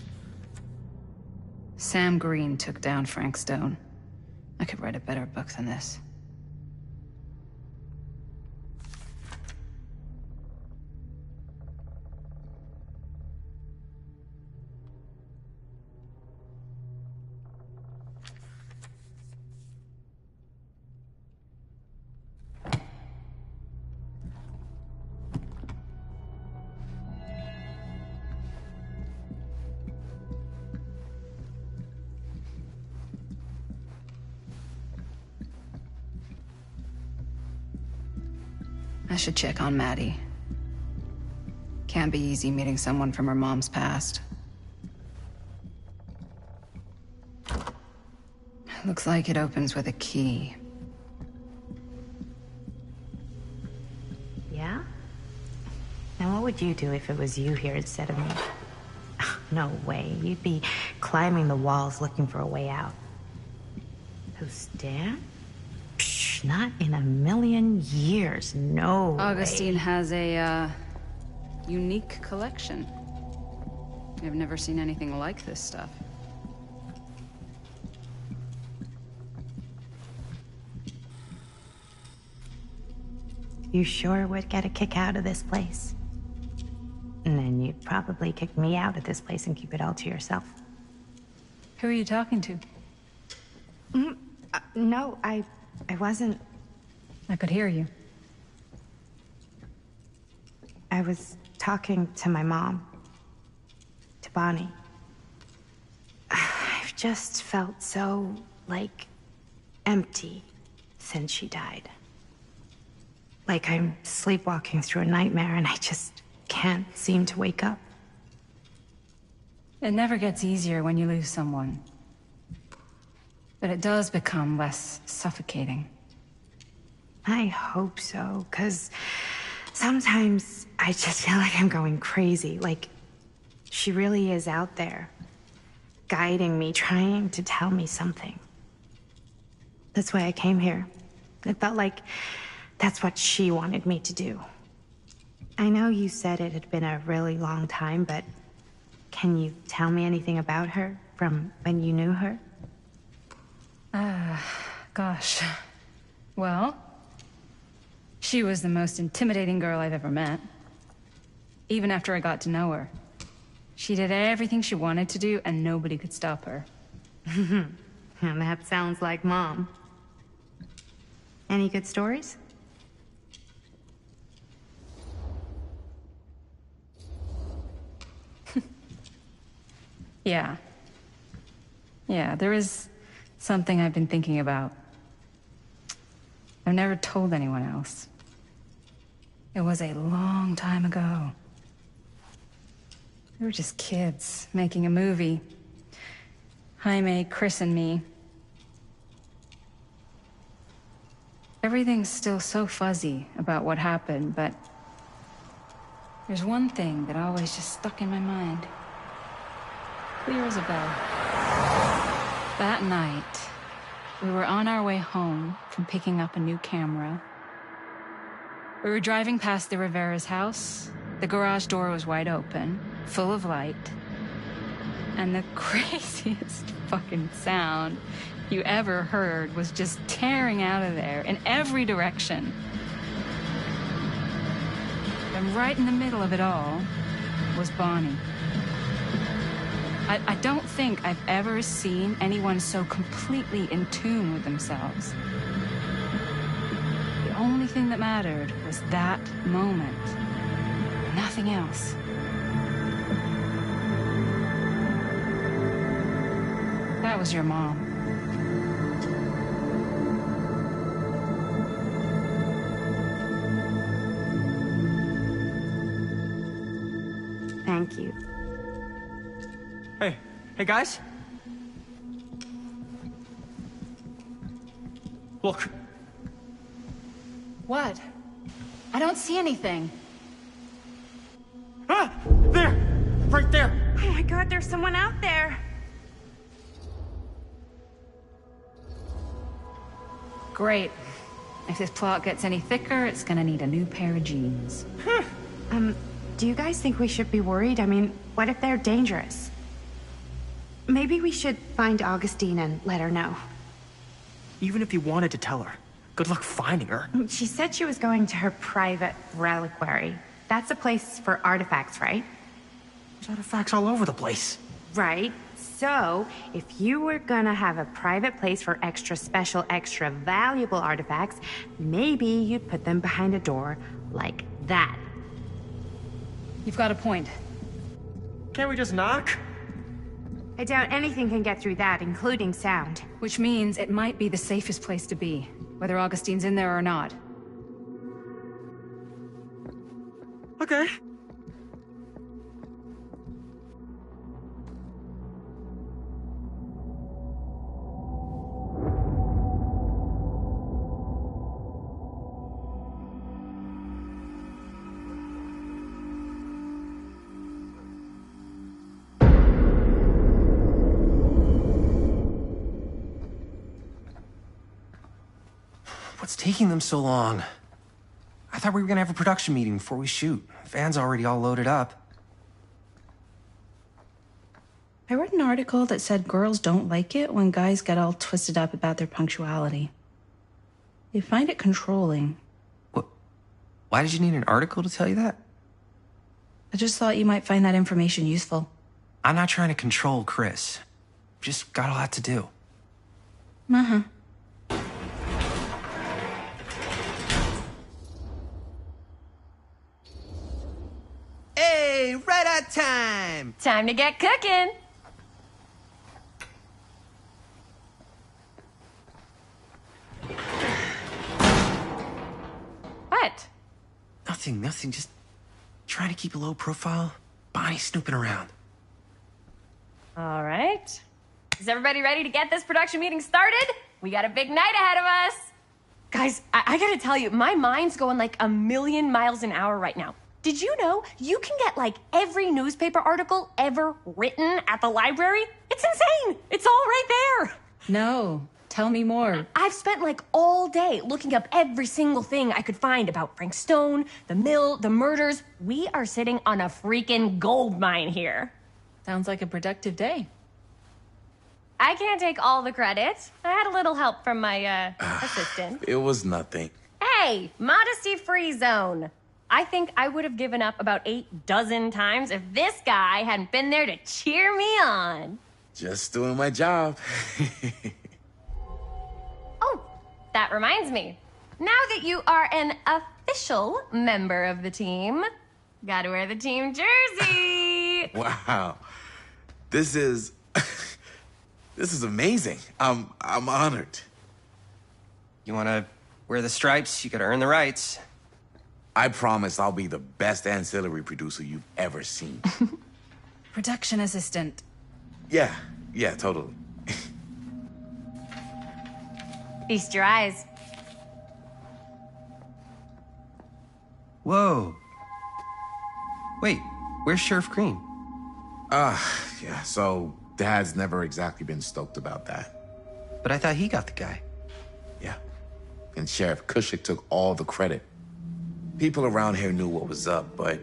Sam Green took down Frank Stone. I could write a better book than this. I should check on Maddie. Can't be easy meeting someone from her mom's past. Looks like it opens with a key. Yeah? Now what would you do if it was you here instead of me? No way. You'd be climbing the walls looking for a way out. Who, Stan? Psh, not in a million years. No Augustine way. has a, unique collection. I've never seen anything like this stuff. You sure would get a kick out of this place. And then you'd probably kick me out of this place and keep it all to yourself. Who are you talking to? No, I wasn't. I could hear you. I was talking to my mom. To Bonnie. I've just felt so, like, empty since she died. Like I'm sleepwalking through a nightmare and I just can't seem to wake up. It never gets easier when you lose someone. But it does become less suffocating. I hope so, because sometimes I just feel like I'm going crazy. Like, she really is out there, guiding me, trying to tell me something. That's why I came here. It felt like that's what she wanted me to do. I know you said it had been a really long time, but can you tell me anything about her from when you knew her? Gosh. Well, she was the most intimidating girl I've ever met. Even after I got to know her. She did everything she wanted to do, and nobody could stop her. And that sounds like Mom. Any good stories? Yeah. Yeah, there is something I've been thinking about. I've never told anyone else. It was a long time ago. We were just kids making a movie. Jaime, Chris, and me. Everything's still so fuzzy about what happened, but there's one thing that always just stuck in my mind. Clear as a bell. That night, We were on our way home from picking up a new camera. We were driving past the Rivera's house. The garage door was wide open, full of light. And the craziest fucking sound you ever heard was just tearing out of there in every direction. And right in the middle of it all was Bonnie. I don't think I've ever seen anyone so completely in tune with themselves. The only thing that mattered was that moment. Nothing else. That was your mom. Thank you. Hey guys. Look. What? I don't see anything. Ah! There! Right there! Oh my god, there's someone out there. Great. If this plot gets any thicker, it's gonna need a new pair of jeans. Do you guys think we should be worried? I mean, what if they're dangerous? Maybe we should find Augustine and let her know. Even if you wanted to tell her, good luck finding her. She said she was going to her private reliquary. That's a place for artifacts, right? There's artifacts all over the place. Right. So, if you were gonna have a private place for extra special, extra valuable artifacts, maybe you'd put them behind a door like that. You've got a point. Can't we just knock? I doubt anything can get through that, including sound. Which means it might be the safest place to be, whether Augustine's in there or not. Okay. What's taking them so long? I thought we were gonna have a production meeting before we shoot. Van's already all loaded up. I read an article that said girls don't like it when guys get all twisted up about their punctuality. They find it controlling. What? Why did you need an article to tell you that? I just thought you might find that information useful. I'm not trying to control Chris. Just got a lot to do. Uh-huh. Hey, right on time! Time to get cooking. What? Nothing. Just trying to keep a low profile. Bonnie snooping around. All right. Is everybody ready to get this production meeting started? We got a big night ahead of us. Guys, I gotta tell you, my mind's going like a million miles an hour right now. Did you know you can get like every newspaper article ever written at the library? It's insane. It's all right there. No. Tell me more. I've spent like all day looking up every single thing I could find about Frank Stone, the mill, the murders. We are sitting on a freaking gold mine here. Sounds like a productive day. I can't take all the credit. I had a little help from my assistant. It was nothing. Hey, modesty-free zone. I think I would have given up about 8 dozen times if this guy hadn't been there to cheer me on. Just doing my job. Oh, that reminds me. Now that you are an official member of the team, gotta wear the team jersey. Wow. This is... this is amazing. I'm honored. You want to wear the stripes? You got to earn the rights. I promise I'll be the best ancillary producer you've ever seen. Production assistant. Yeah, totally. Feast your eyes. Whoa. Wait, where's Sheriff Green? Yeah, so Dad's never exactly been stoked about that. But I thought he got the guy. Yeah. And Sheriff Cushik took all the credit. People around here knew what was up, but...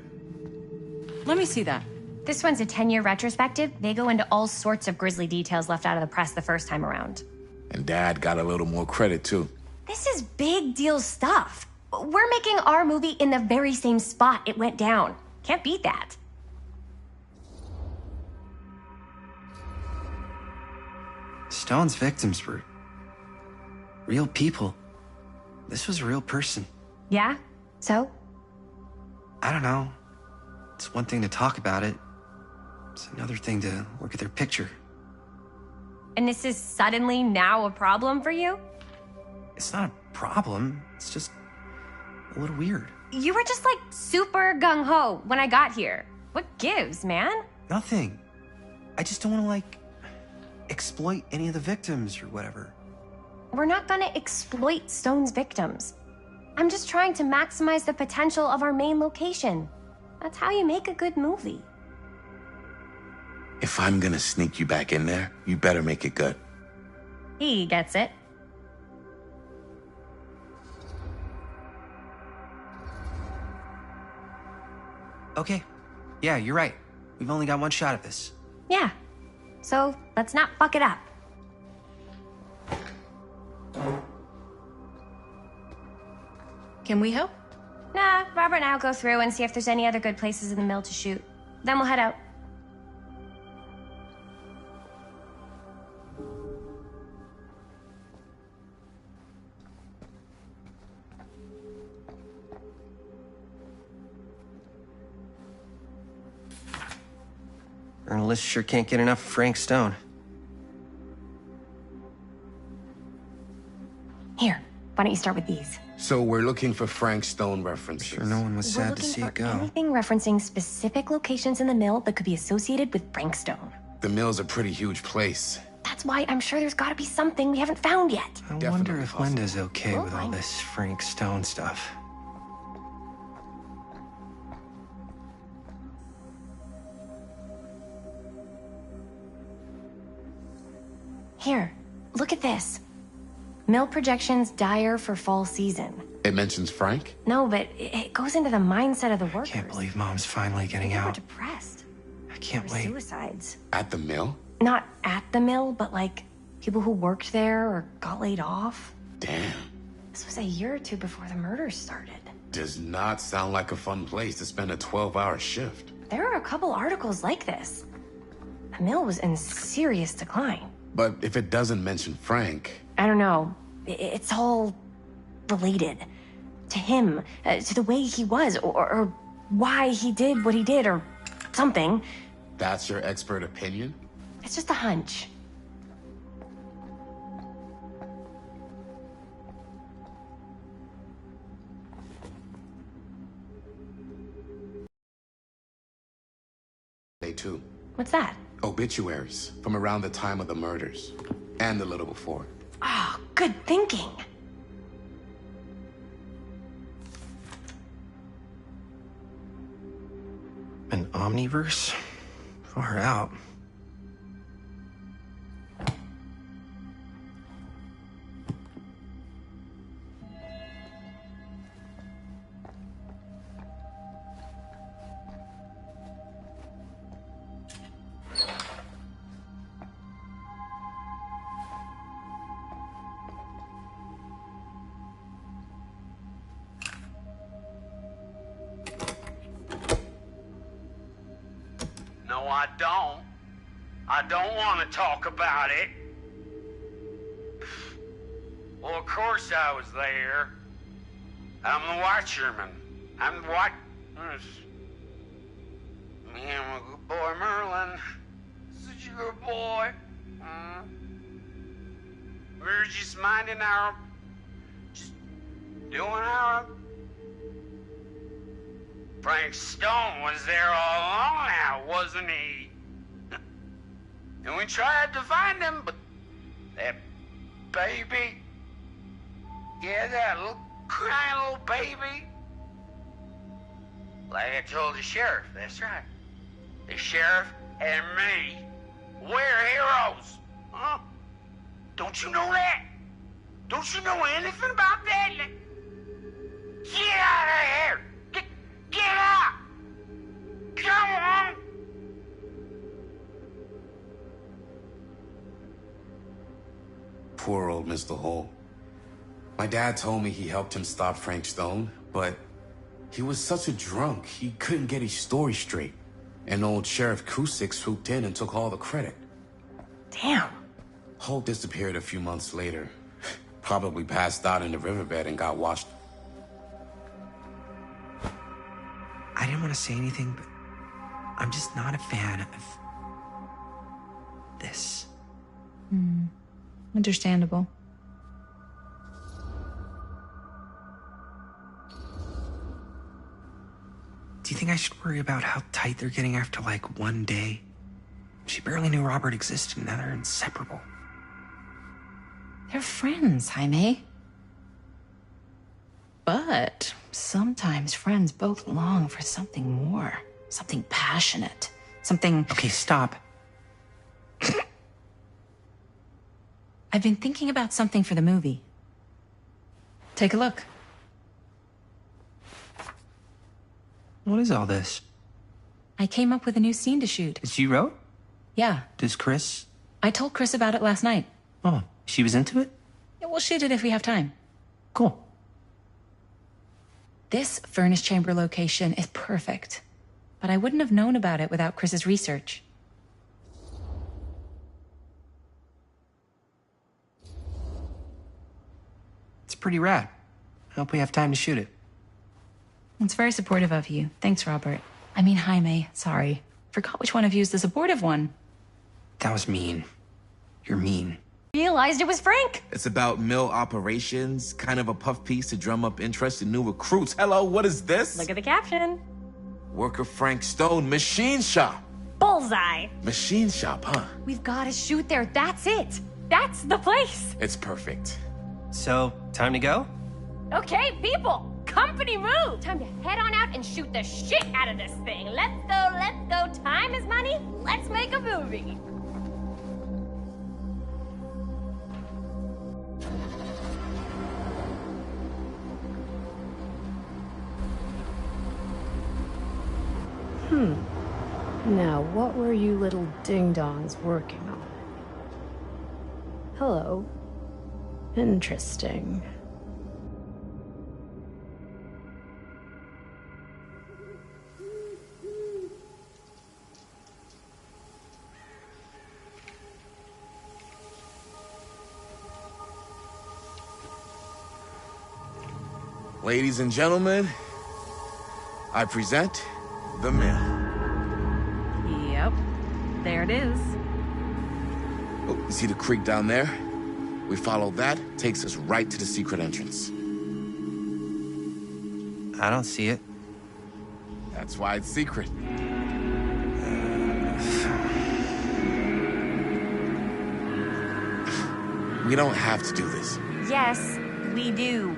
Let me see that. This one's a 10-year retrospective. They go into all sorts of grisly details left out of the press the first time around. And Dad got a little more credit, too. This is big deal stuff. We're making our movie in the very same spot it went down. Can't beat that. Stone's victims were real people. This was a real person. Yeah? So? I don't know. It's one thing to talk about it. It's another thing to look at their picture. And this is suddenly now a problem for you? It's not a problem. It's just a little weird. You were just like super gung-ho when I got here. What gives, man? Nothing. I just don't want to, like, exploit any of the victims or whatever. We're not gonna exploit Stone's victims. I'm just trying to maximize the potential of our main location. That's how you make a good movie. If I'm gonna sneak you back in there, you better make it good. He gets it. Okay. Yeah, you're right. We've only got one shot at this. Yeah. So let's not fuck it up. Can we help? Nah, Robert and I'll go through and see if there's any other good places in the mill to shoot. Then we'll head out. Journalists sure can't get enough of Frank Stone. Here, why don't you start with these? So we're looking for Frank Stone references. Sure, no one was We're sad to looking see for it go. anything referencing specific locations in the mill that could be associated with Frank Stone. The mill's a pretty huge place. That's why I'm sure there's gotta be something we haven't found yet. I Definitely wonder if possible. Linda's okay Well, with all this Frank Stone stuff. Here, look at this. Mill projections dire for fall season. It mentions Frank? No, but it goes into the mindset of the workers. Can't believe Mom's finally getting They were out. depressed. I can't Or wait. suicides. At the mill? Not at the mill, but like people who worked there or got laid off. Damn. This was a year or two before the murders started. Does not sound like a fun place to spend a 12-hour shift. There are a couple articles like this. The mill was in serious decline. But if it doesn't mention Frank... I don't know. It's all related to him, to the way he was, or why he did what he did, or something. That's your expert opinion? It's just a hunch. Day 2. What's that? Obituaries from around the time of the murders. And a little before. Oh, good thinking. An omniverse? Far out. No, I don't. I don't want to talk about it. Well, of course I was there. I'm the watcherman. I'm the watch... Me and my good boy Merlin. Such a good boy. We were just minding our... Just doing our... Frank Stone was there all along now, wasn't he? And we tried to find him, but that baby... Yeah, that little crying little baby. Like I told the sheriff, that's right. The sheriff and me, we're heroes. Huh? Don't you know that? Don't you know anything about that? Get out of here! Get out! Come on! Poor old Mr. Hall. My dad told me he helped him stop Frank Stone, but he was such a drunk, he couldn't get his story straight. And old Sheriff Cusick swooped in and took all the credit. Damn. Holt disappeared a few months later. Probably passed out in the riverbed and got washed. I didn't want to say anything, but I'm just not a fan of this. Understandable. Do you think I should worry about how tight they're getting after, like, one day? She barely knew Robert existed, and now they're inseparable. They're friends, Jaime. But sometimes friends both long for something more. Something passionate. Something... Okay, stop. I've been thinking about something for the movie. Take a look. What is all this? I came up with a new scene to shoot. That you wrote? Yeah. Does Chris? I told Chris about it last night. Oh, she was into it? Yeah, we'll shoot it if we have time. Cool. This furnace chamber location is perfect. But I wouldn't have known about it without Chris's research. It's pretty rad. I hope we have time to shoot it. It's very supportive of you. Thanks, Robert. I mean, Jaime, sorry. Forgot which one of you is the supportive one. That was mean. You're mean. Realized it was Frank. It's about mill operations, kind of a puff piece to drum up interest in new recruits. Hello, what is this? Look at the caption. Worker Frank Stone, machine shop. Bullseye. Machine shop, huh? We've got to shoot there. That's it. That's the place. It's perfect. So, time to go? Okay, people. Company move. Time to head on out and shoot the shit out of this thing. Let's go, let's go. Time is money. Let's make a movie. Now, what were you little ding-dongs working on? Hello. Interesting. Ladies and gentlemen, I present the mill. Yep. There it is. Oh, you see the creek down there? We follow that, takes us right to the secret entrance. I don't see it. That's why it's secret. We don't have to do this. Yes, we do.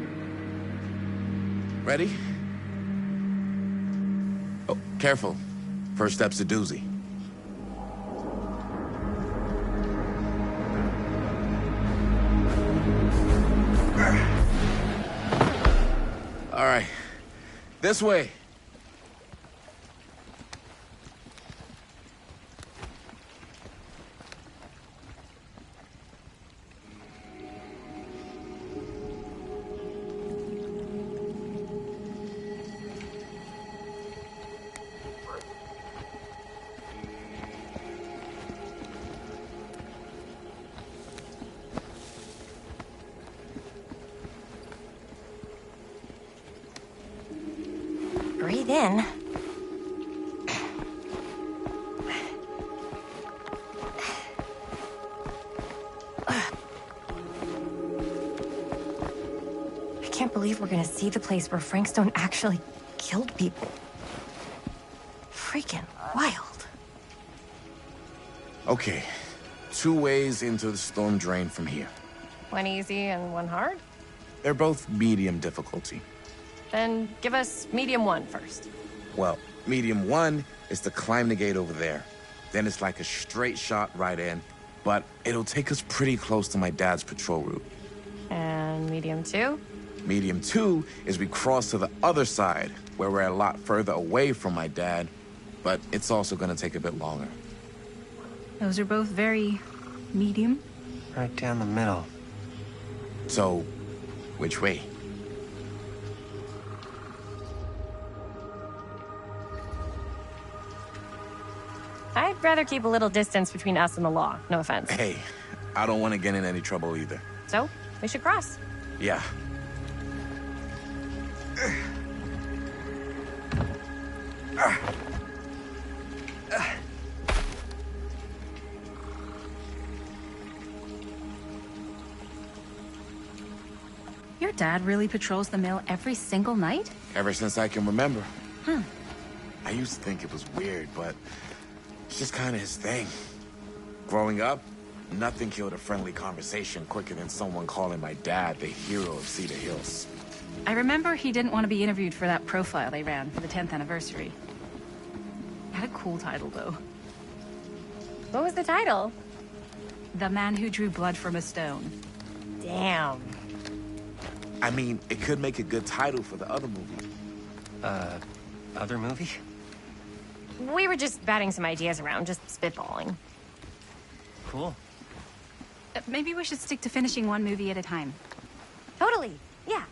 Ready? Oh, careful. First step's a doozy. All right. This way. Breathe in. I can't believe we're gonna see the place where Frank Stone actually killed people. Freaking wild. Okay. 2 ways into the storm drain from here. One easy and one hard? They're both medium difficulty. Then give us medium one first. Well, medium 1 is to climb the gate over there. Then it's like a straight shot right in. but it'll take us pretty close to my dad's patrol route. And medium 2? Medium 2 is we cross to the other side, where we're a lot further away from my dad, but it's also gonna take a bit longer. Those are both very medium. Right down the middle. So, which way? I'd rather keep a little distance between us and the law. No offense. Hey, I don't want to get in any trouble either. So, we should cross. Yeah. Your dad really patrols the mill every single night? Ever since I can remember. Huh. I used to think it was weird, but it's just kind of his thing. Growing up, nothing killed a friendly conversation quicker than someone calling my dad the hero of Cedar Hills. I remember he didn't want to be interviewed for that profile they ran for the 10th anniversary. Had a cool title, though. What was the title? The Man Who Drew Blood from a Stone. Damn. I mean, it could make a good title for the other movie. Other movie? We were just batting some ideas around, just spitballing. Cool. Maybe we should stick to finishing one movie at a time. Totally. Yeah.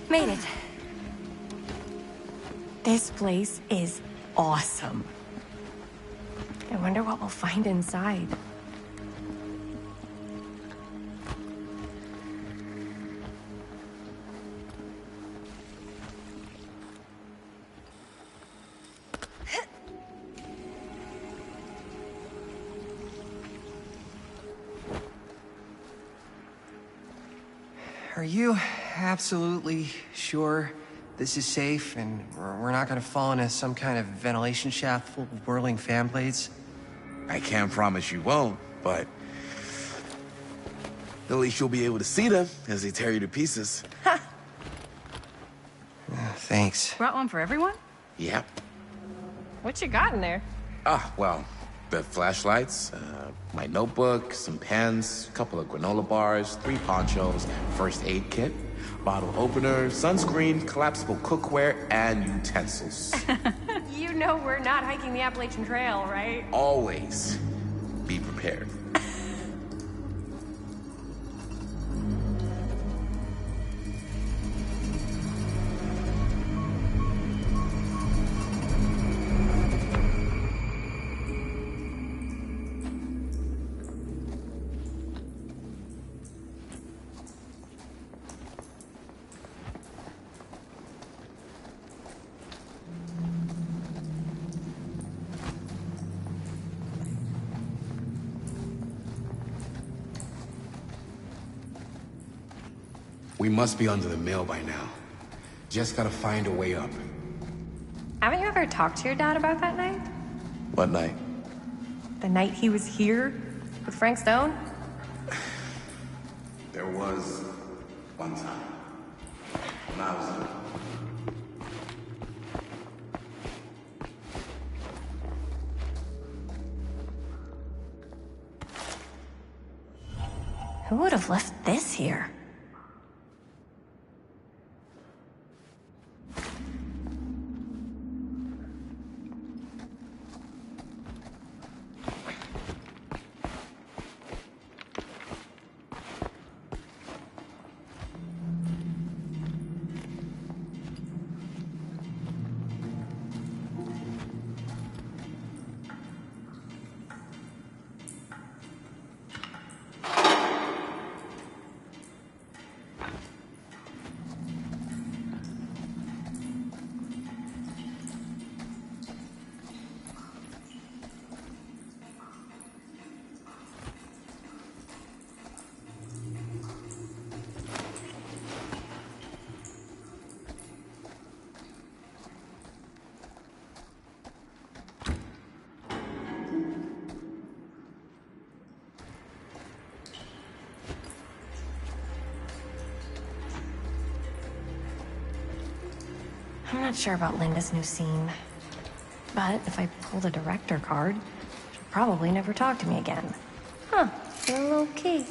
Made it. This place is awesome. I wonder what we'll find inside. Are you absolutely sure this is safe and we're not gonna fall into some kind of ventilation shaft full of whirling fan blades? I can't promise you won't, but at least you'll be able to see them as they tear you to pieces. Thanks. Brought one for everyone? Yep. What you got in there? Well, the flashlights, my notebook, some pens, a couple of granola bars, 3 ponchos, first aid kit, bottle opener, sunscreen, collapsible cookware, and utensils. You know we're not hiking the Appalachian Trail, right? Always be prepared. We must be under the mill by now. Just gotta find a way up. Haven't you ever talked to your dad about that night? What night? The night he was here with Frank Stone? There was one time when I was little. Who would have left this here? I'm not sure about Linda's new scene. But if I pull the director card, she'll probably never talk to me again. Huh, a low key.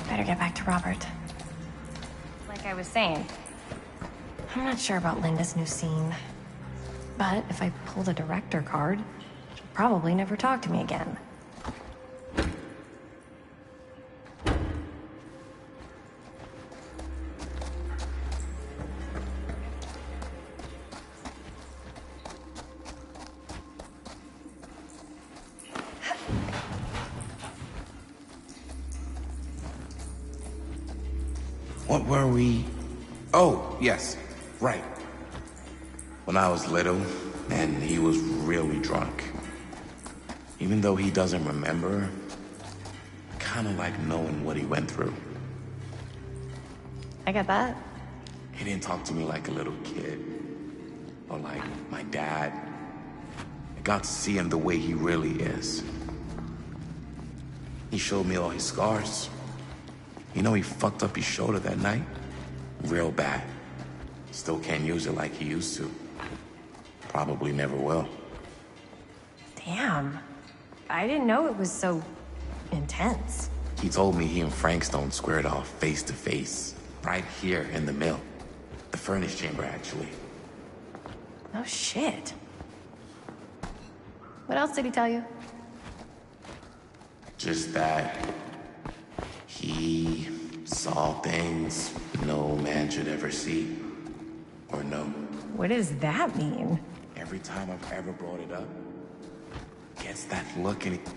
Better get back to Robert. Like I was saying, I'm not sure about Linda's new scene. But if I pull the director card, she'll probably never talk to me again. What were we? Oh, yes, right. When I was little, and he was really drunk. Even though he doesn't remember, I kind of like knowing what he went through. I get that. He didn't talk to me like a little kid, or like my dad. I got to see him the way he really is. He showed me all his scars. You know, he fucked up his shoulder that night? Real bad. Still can't use it like he used to. Probably never will. Damn. I didn't know it was so intense. He told me he and Frank Stone squared off face to face, right here in the mill. The furnace chamber, actually. Oh, shit. What else did he tell you? Just that he saw things no man should ever see or know. What does that mean? Every time I've ever brought it up, gets that look in it.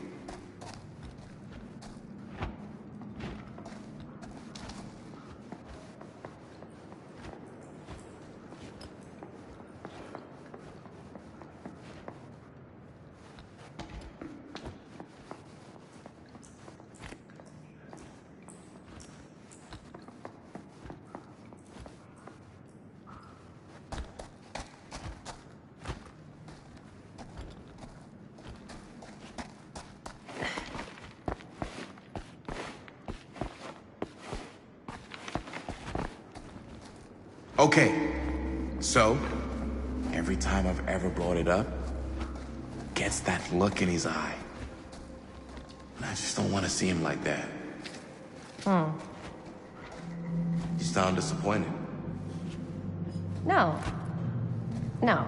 Okay, so every time I've ever brought it up, gets that look in his eye. And I just don't want to see him like that. You sound disappointed. No. No.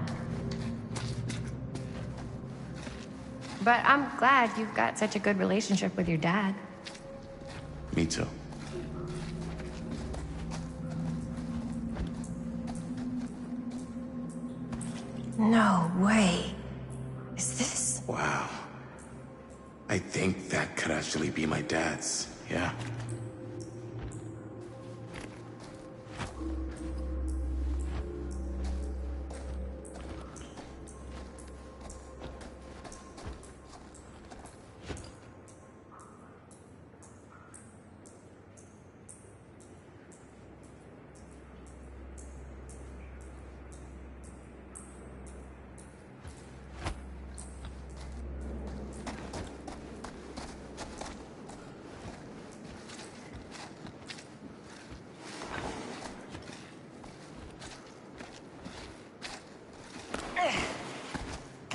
But I'm glad you've got such a good relationship with your dad. Me too. No way. Is this... Wow. I think that could actually be my dad's, yeah.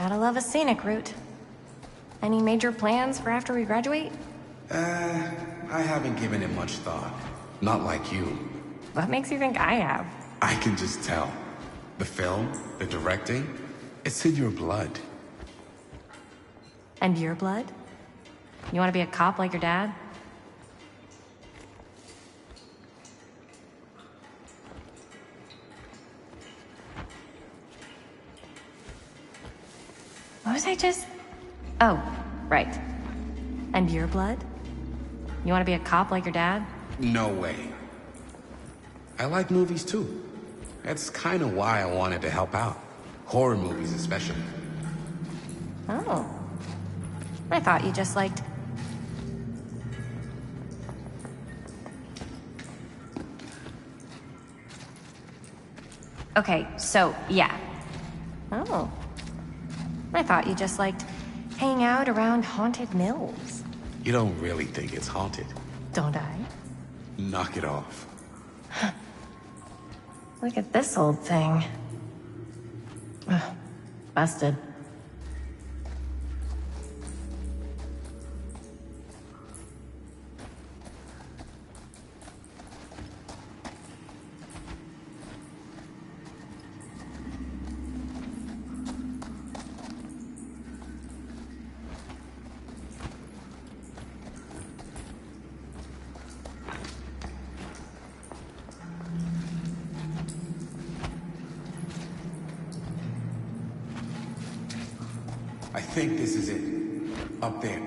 Gotta love a scenic route. Any major plans for after we graduate? I haven't given it much thought. Not like you. What makes you think I have? I can just tell. The film, the directing, it's in your blood. And your blood? You want to be a cop like your dad? What was I just... Oh, right. And your blood? You want to be a cop like your dad? No way. I like movies too. That's kind of why I wanted to help out. Horror movies especially. Oh. I thought you just liked... Okay, so, yeah. Oh. I thought you just liked hanging out around haunted mills. You don't really think it's haunted. Don't I? Knock it off. Look at this old thing. Ugh, busted. I think this is it. Up there.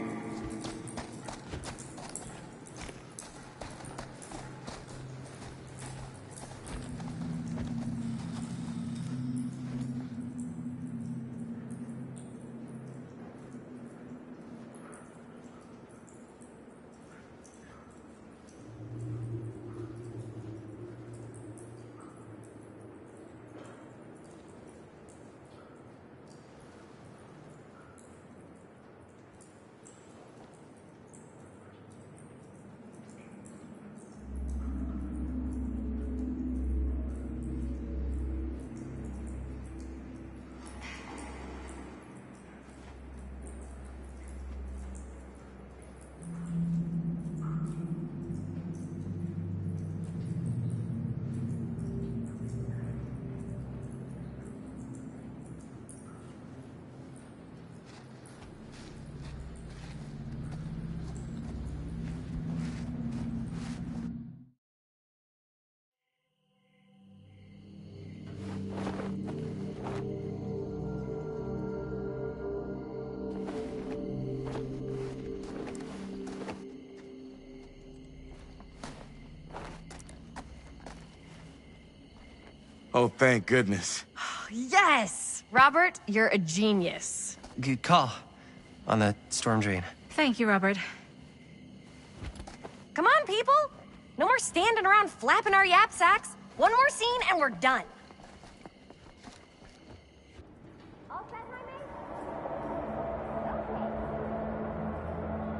Oh, thank goodness. Yes! Robert, you're a genius. Good call on the storm drain. Thank you, Robert. Come on, people! No more standing around flapping our yap sacks. One more scene and we're done. All set, my mate? Okay.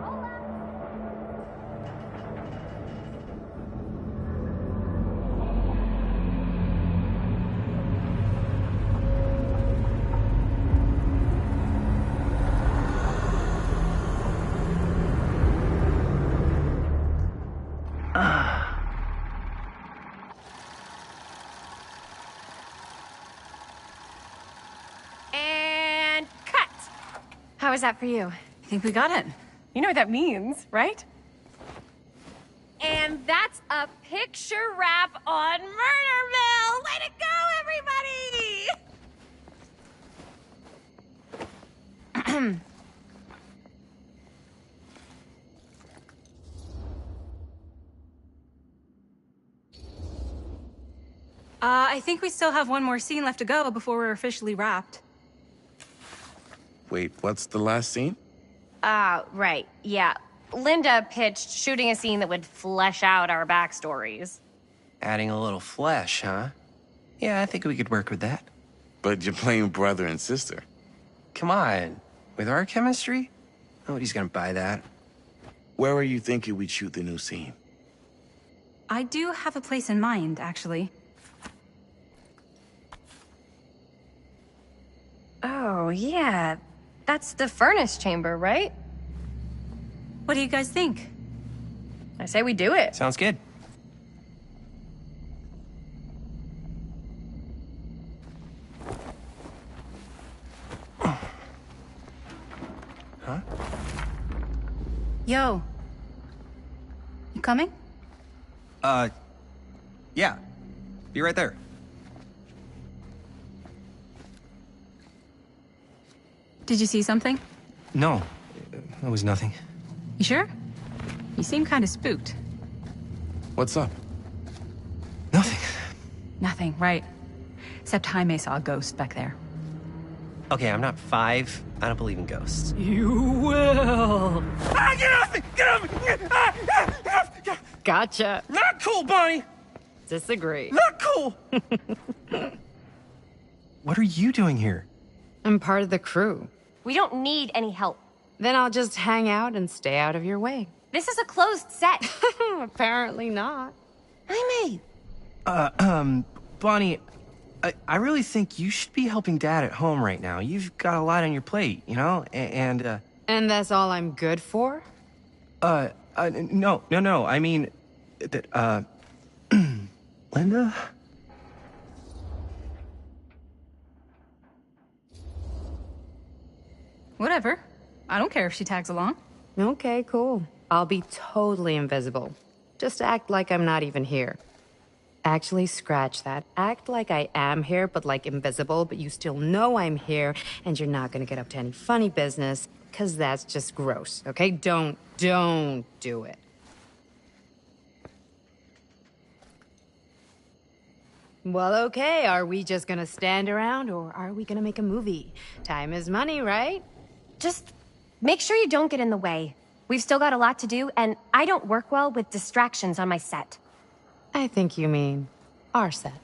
Roll up. And cut! How was that for you? I think we got it. You know what that means, right? And that's a picture wrap on Murder Mill! Way to go, everybody! I think we still have one more scene left to go before we're officially wrapped. Wait, what's the last scene? Right, yeah. Linda pitched shooting a scene that would flesh out our backstories. Adding a little flesh, huh? Yeah, I think we could work with that. But you're playing brother and sister. Come on. With our chemistry? Nobody's gonna buy that. Where are you thinking we'd shoot the new scene? I do have a place in mind, actually. Oh, yeah. That's the furnace chamber, right? What do you guys think? I say we do it. Sounds good. Huh? Yo. You coming? Yeah. Be right there. Did you see something? No, it was nothing. You sure? You seem kind of spooked. What's up? Nothing, right. Except Jaime saw a ghost back there. Okay, I'm not 5. I don't believe in ghosts. You will. Ah, get off me! Get off me! Get off! Gotcha. Not cool, Bonnie! Disagree. Not cool! What are you doing here? I'm part of the crew. We don't need any help. Then I'll just hang out and stay out of your way. This is a closed set. Apparently not. Jaime! Bonnie, I really think you should be helping Dad at home right now. You've got a lot on your plate, you know? And that's all I'm good for? No. I mean, Linda? Whatever. I don't care if she tags along. Okay, cool. I'll be totally invisible. Just act like I'm not even here. Actually, scratch that. Act like I am here, but like invisible, but you still know I'm here, and you're not gonna get up to any funny business, because that's just gross, okay? Don't do it. Well, okay, are we just gonna stand around, or are we gonna make a movie? Time is money, right? Just make sure you don't get in the way. We've still got a lot to do, and I don't work well with distractions on my set. I think you mean our set.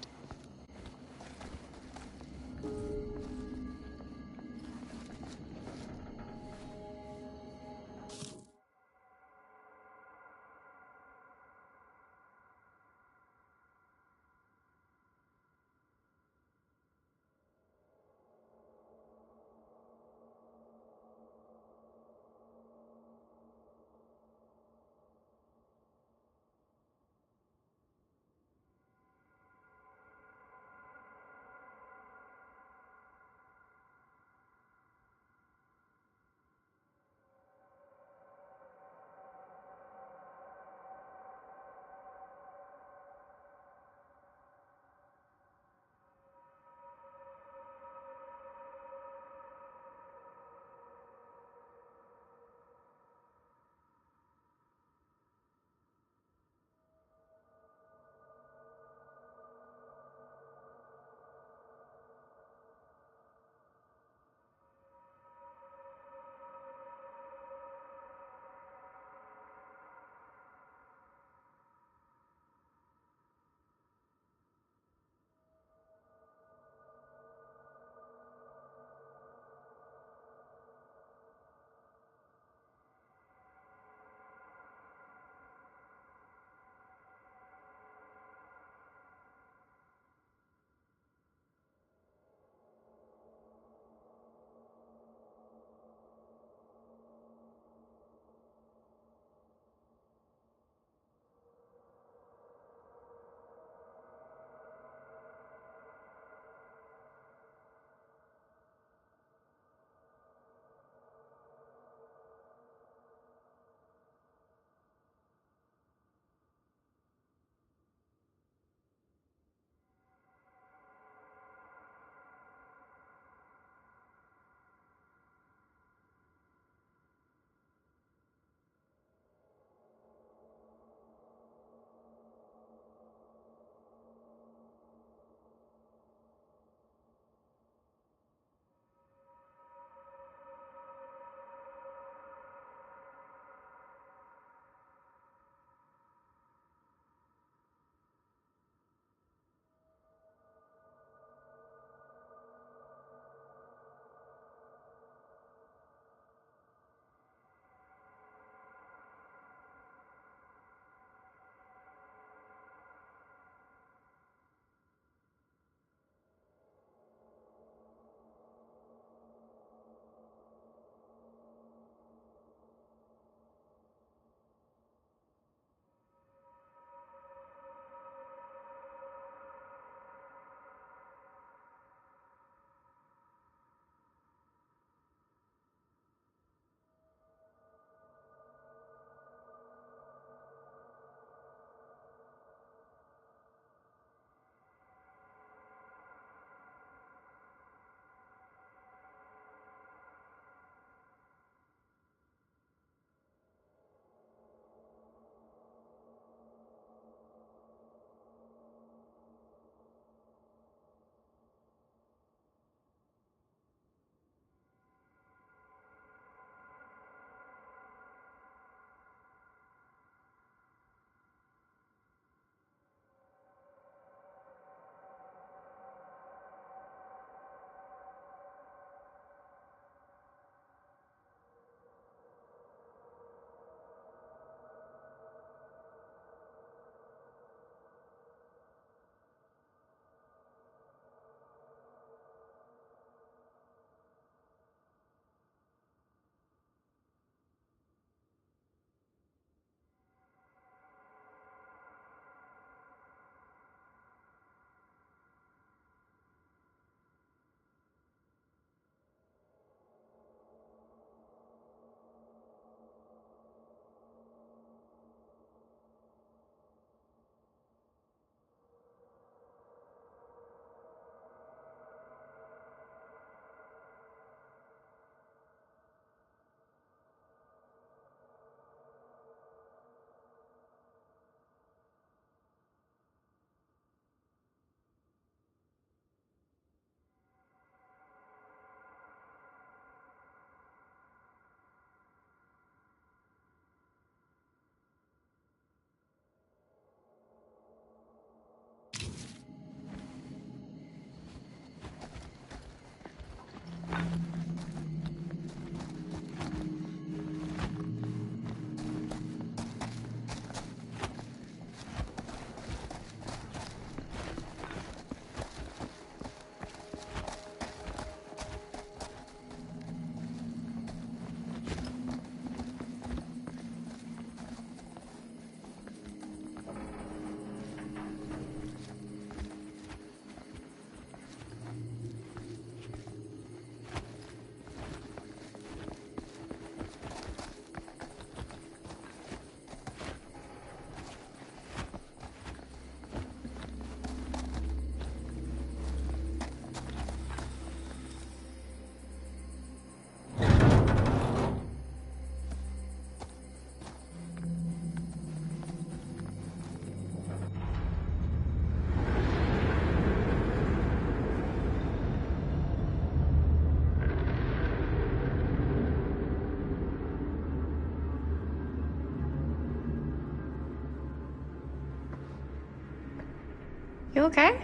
You okay?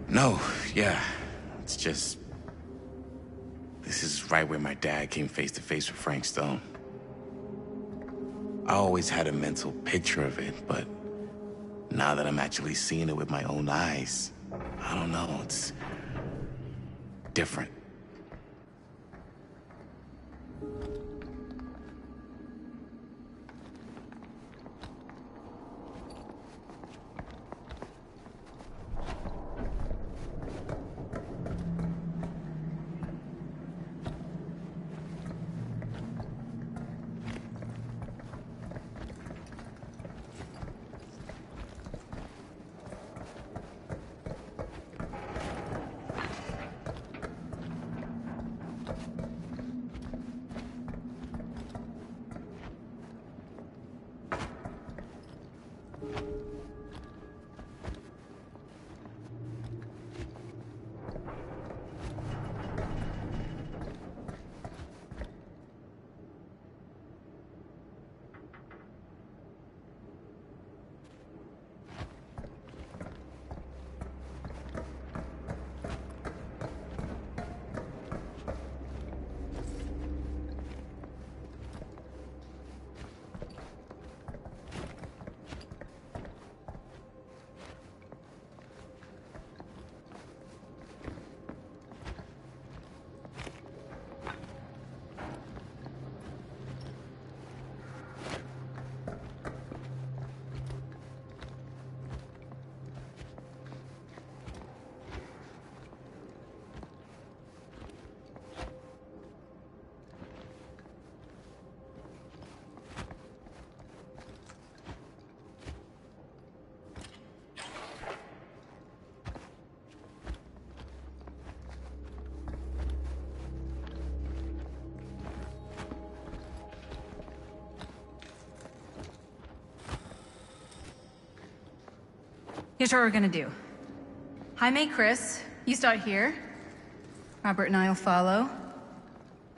No, yeah. It's just... This is right where my dad came face to face with Frank Stone. I always had a mental picture of it, but now that I'm actually seeing it with my own eyes, I don't know, it's different. Here's what we're gonna do. Jaime, Chris, you start here. Robert and I will follow.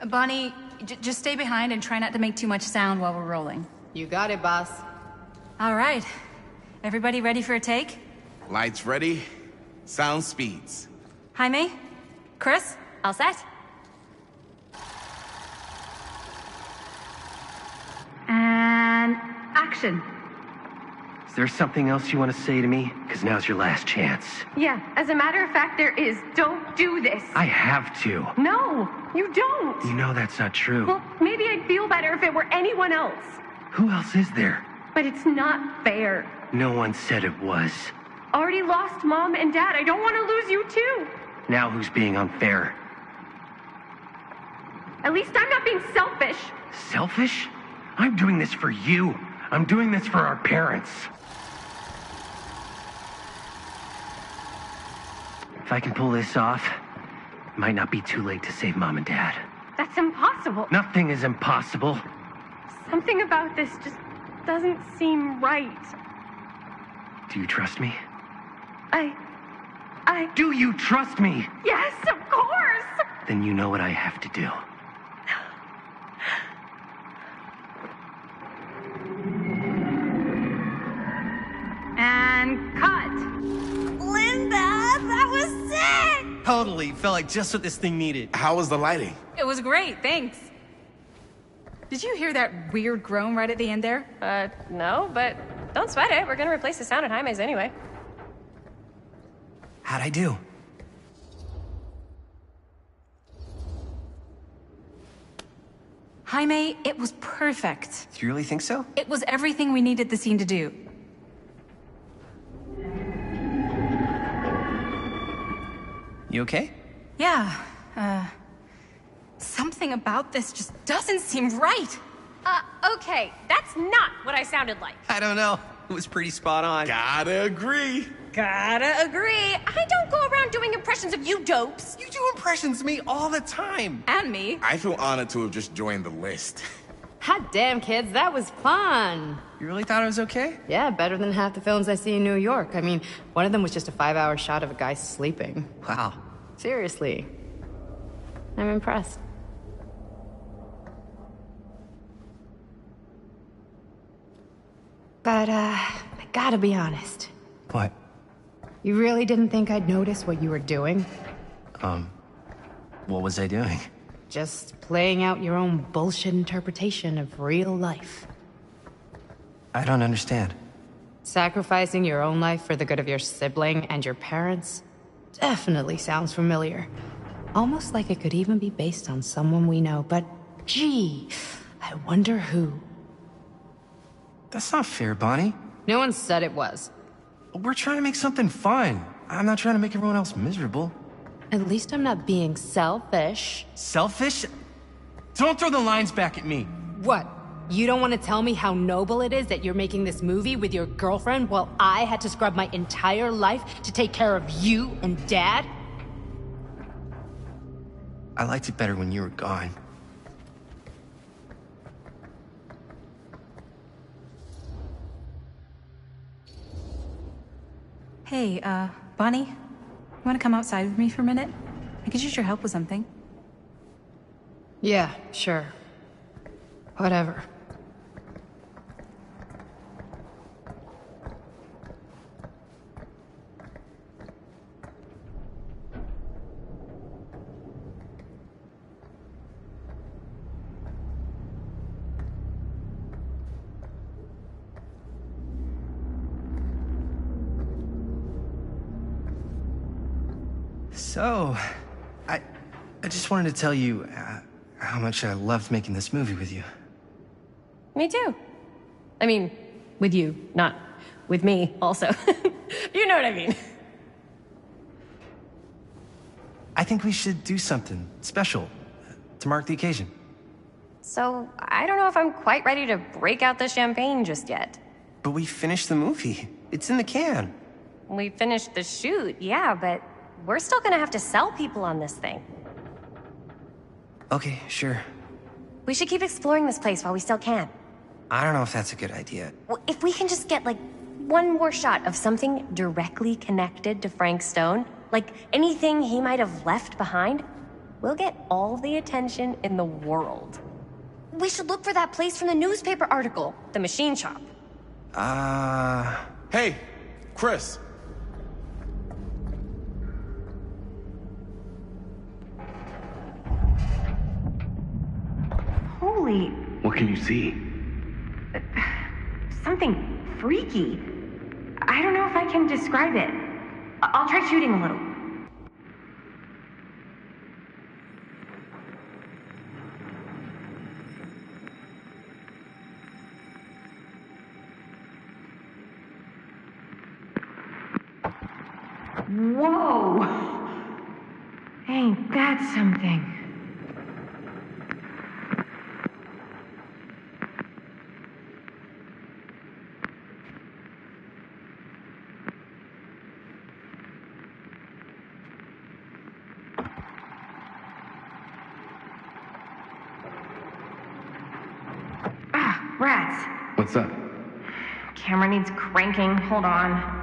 Bonnie, just stay behind and try not to make too much sound while we're rolling. You got it, boss. All right. Everybody ready for a take? Lights ready, sound speeds. Jaime? Chris? All set? And action. Is there something else you want to say to me? Because now's your last chance. Yeah, as a matter of fact, there is. Don't do this. I have to. No, you don't. You know that's not true. Well, maybe I'd feel better if it were anyone else. Who else is there? But it's not fair. No one said it was. Already lost Mom and Dad. I don't want to lose you too. Now who's being unfair? At least I'm not being selfish. Selfish? I'm doing this for you. I'm doing this for our parents. If I can pull this off, it might not be too late to save Mom and Dad. That's impossible. Nothing is impossible. Something about this just doesn't seem right. Do you trust me? I... Do you trust me? Yes, of course! Then you know what I have to do. And cut. Linda, that was sick! Totally. Felt like just what this thing needed. How was the lighting? It was great, thanks. Did you hear that weird groan right at the end there? No, but don't sweat it. We're gonna replace the sound at Jaime's anyway. How'd I do? Jaime, it was perfect. Do you really think so? It was everything we needed the scene to do. You okay? Yeah, something about this just doesn't seem right. Okay, that's not what I sounded like. I don't know. It was pretty spot on. Gotta agree. Gotta agree. I don't go around doing impressions of you dopes. You do impressions of me all the time. And me. I feel honored to have just joined the list. Hot damn, kids, that was fun. You really thought it was okay? Yeah, better than half the films I see in New York. I mean, one of them was just a 5-hour shot of a guy sleeping. Wow. Seriously. I'm impressed. But, I gotta be honest. What? You really didn't think I'd notice what you were doing? What was I doing? Just playing out your own bullshit interpretation of real life. I don't understand. Sacrificing your own life for the good of your sibling and your parents definitely sounds familiar. Almost like it could even be based on someone we know, but gee, I wonder who. That's not fair, Bonnie. No one said it was. We're trying to make something fun. I'm not trying to make everyone else miserable. At least I'm not being selfish. Selfish? Don't throw the lines back at me. What? You don't want to tell me how noble it is that you're making this movie with your girlfriend while I had to scrub my entire life to take care of you and Dad? I liked it better when you were gone. Hey, Bonnie? You wanna come outside with me for a minute? I could use your help with something. Yeah, sure. Whatever. So, I just wanted to tell you how much I loved making this movie with you. Me too. I mean, with you, not with me, also. You know what I mean. I think we should do something special to mark the occasion. So, I don't know if I'm quite ready to break out the champagne just yet. But we finished the movie. It's in the can. We finished the shoot, yeah, but we're still gonna have to sell people on this thing. Okay, sure. We should keep exploring this place while we still can. I don't know if that's a good idea. Well, if we can just get, like, one more shot of something directly connected to Frank Stone, like anything he might have left behind, we'll get all the attention in the world. We should look for that place from the newspaper article, the machine shop. Hey, Chris. Holy... What can you see? Something freaky. I don't know if I can describe it. I'll try shooting a little. Whoa! Ain't that something? Rats. What's up? Camera needs cranking. Hold on.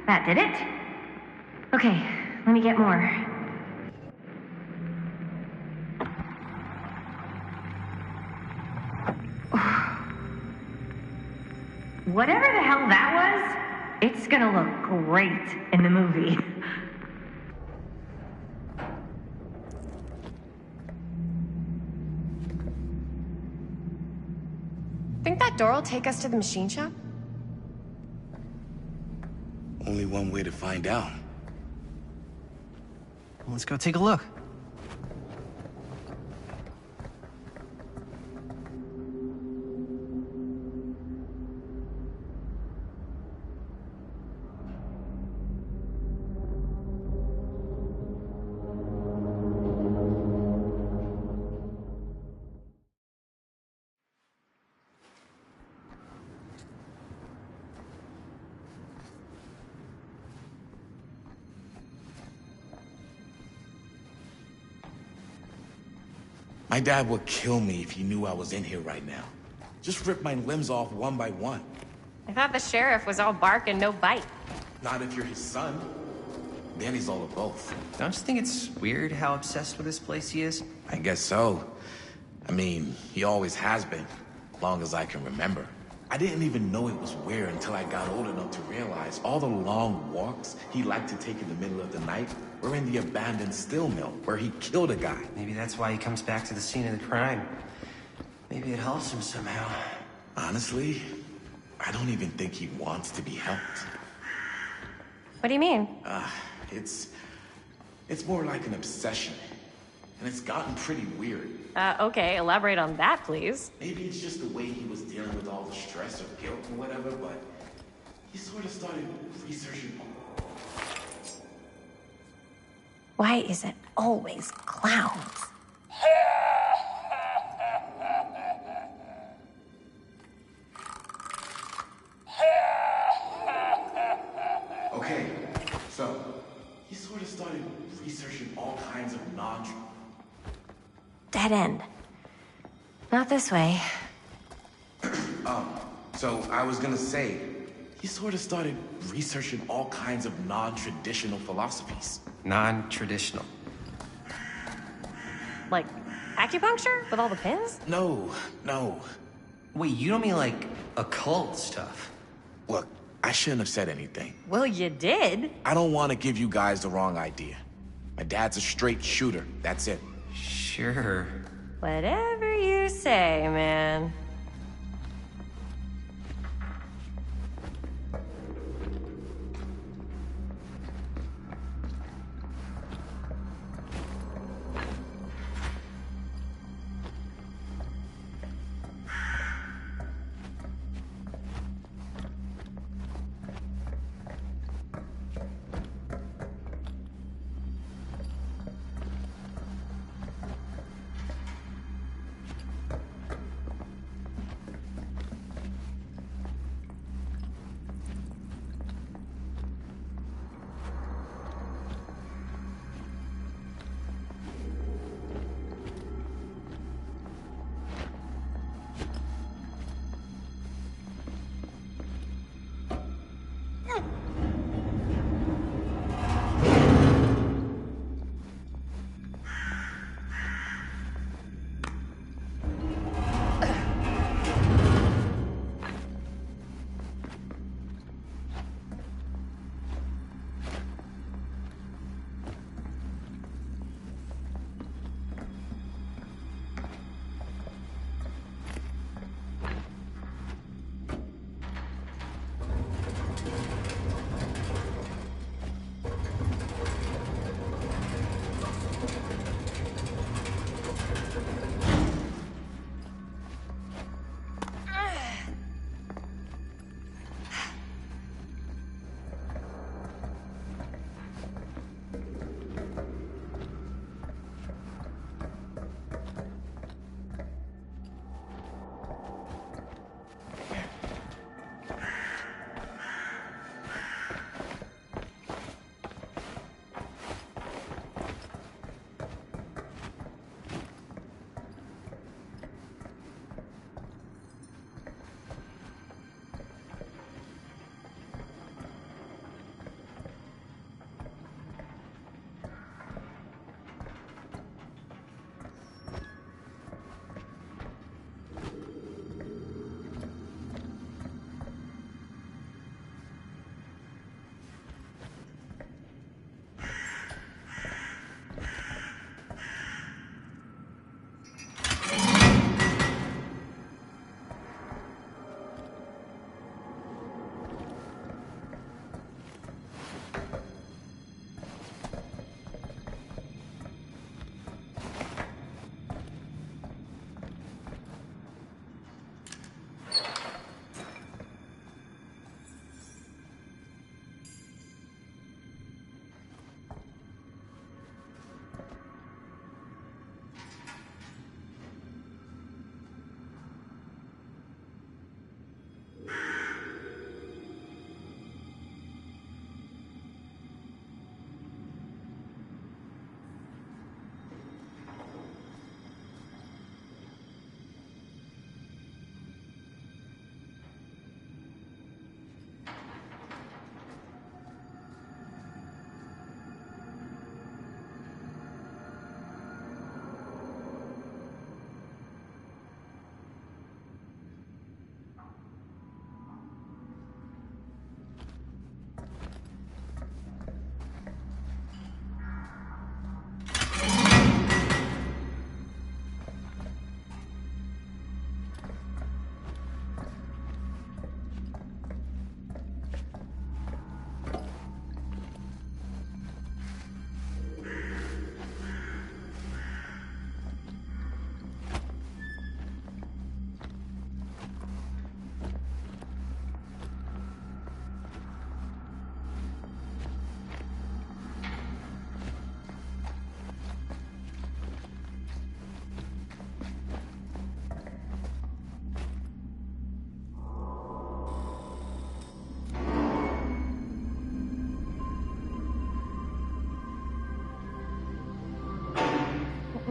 That did it? Okay, let me get more. Whatever the hell that was, it's gonna look great in the movie. Think that door will take us to the machine shop? Only one way to find out. Let's go take a look. My dad would kill me if he knew I was in here right now. Just rip my limbs off one by one. I thought the sheriff was all bark and no bite. Not if you're his son. Then he's all of both. Don't you think it's weird how obsessed with this place he is? I guess so. I mean, he always has been, long as I can remember. I didn't even know it was weird until I got old enough to realize all the long walks he liked to take in the middle of the night were in the abandoned steel mill where he killed a guy. Maybe that's why he comes back to the scene of the crime. Maybe it helps him somehow. Honestly, I don't even think he wants to be helped. What do you mean? It's more like an obsession. And it's gotten pretty weird. Okay, elaborate on that, please. Maybe it's just the way he was dealing with all the stress or guilt or whatever, but he sort of started researching. Why is it always clowns? Okay, so he sort of started researching all kinds of Dead end. Not this way. So I was gonna say, he sort of started researching all kinds of non-traditional philosophies. Non-traditional. Like acupuncture with all the pins? No. Wait, you don't mean like occult stuff? Look, I shouldn't have said anything. Well, you did. I don't want to give you guys the wrong idea. My dad's a straight shooter, that's it. Sure. Whatever you say, man.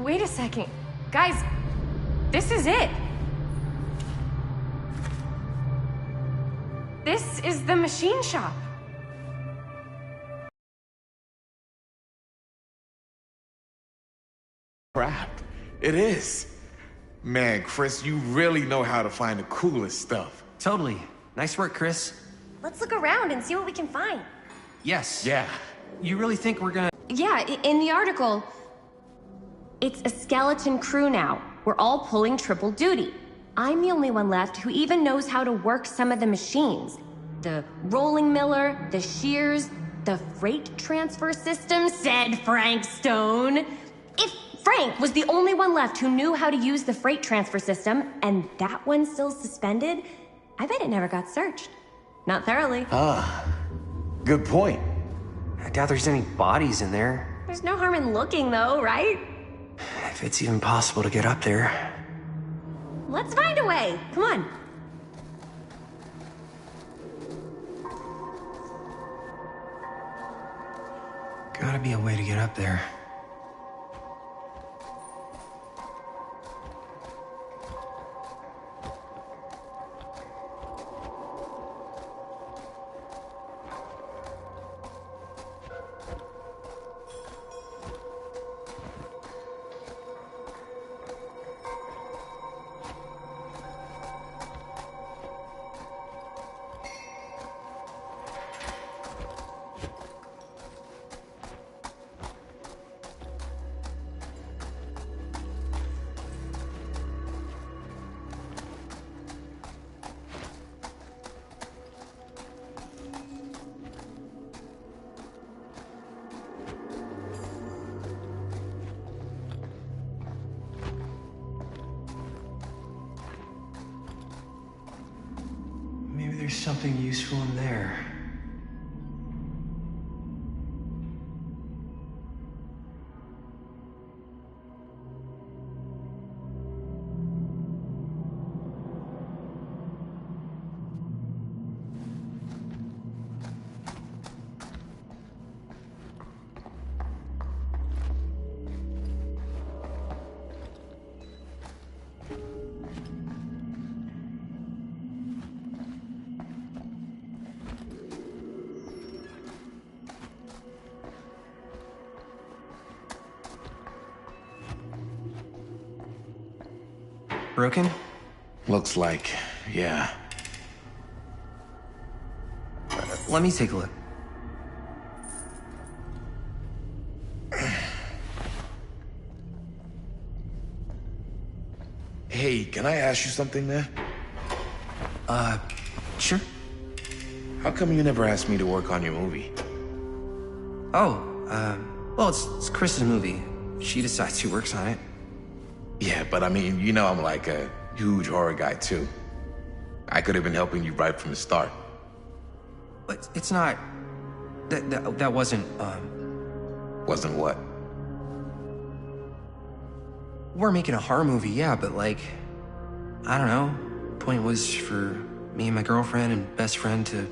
Wait a second. Guys, this is it. This is the machine shop. Crap. It is. Man, Chris, you really know how to find the coolest stuff. Totally. Nice work, Chris. Let's look around and see what we can find. Yes. Yeah. You really think we're gonna... Yeah, in the article, it's a skeleton crew now. We're all pulling triple duty. I'm the only one left who even knows how to work some of the machines. The rolling miller, the shears, the freight transfer system, said Frank Stone. If Frank was the only one left who knew how to use the freight transfer system, and that one's still suspended, I bet it never got searched. Not thoroughly. Ah, good point. I doubt there's any bodies in there. There's no harm in looking, though, right? If it's even possible to get up there. Let's find a way. Come on. Gotta be a way to get up there. Maybe there's something useful in there. Broken? Looks like, yeah. Let me take a look. Hey, can I ask you something, man? Sure. How come you never asked me to work on your movie? Oh, well, it's Chris's movie. She decides who works on it. Yeah, but I mean, you know I'm like a huge horror guy, too. I could have been helping you right from the start. But it's not... That wasn't, Wasn't what? We're making a horror movie, yeah, but like... I don't know. Point was for me and my girlfriend and best friend to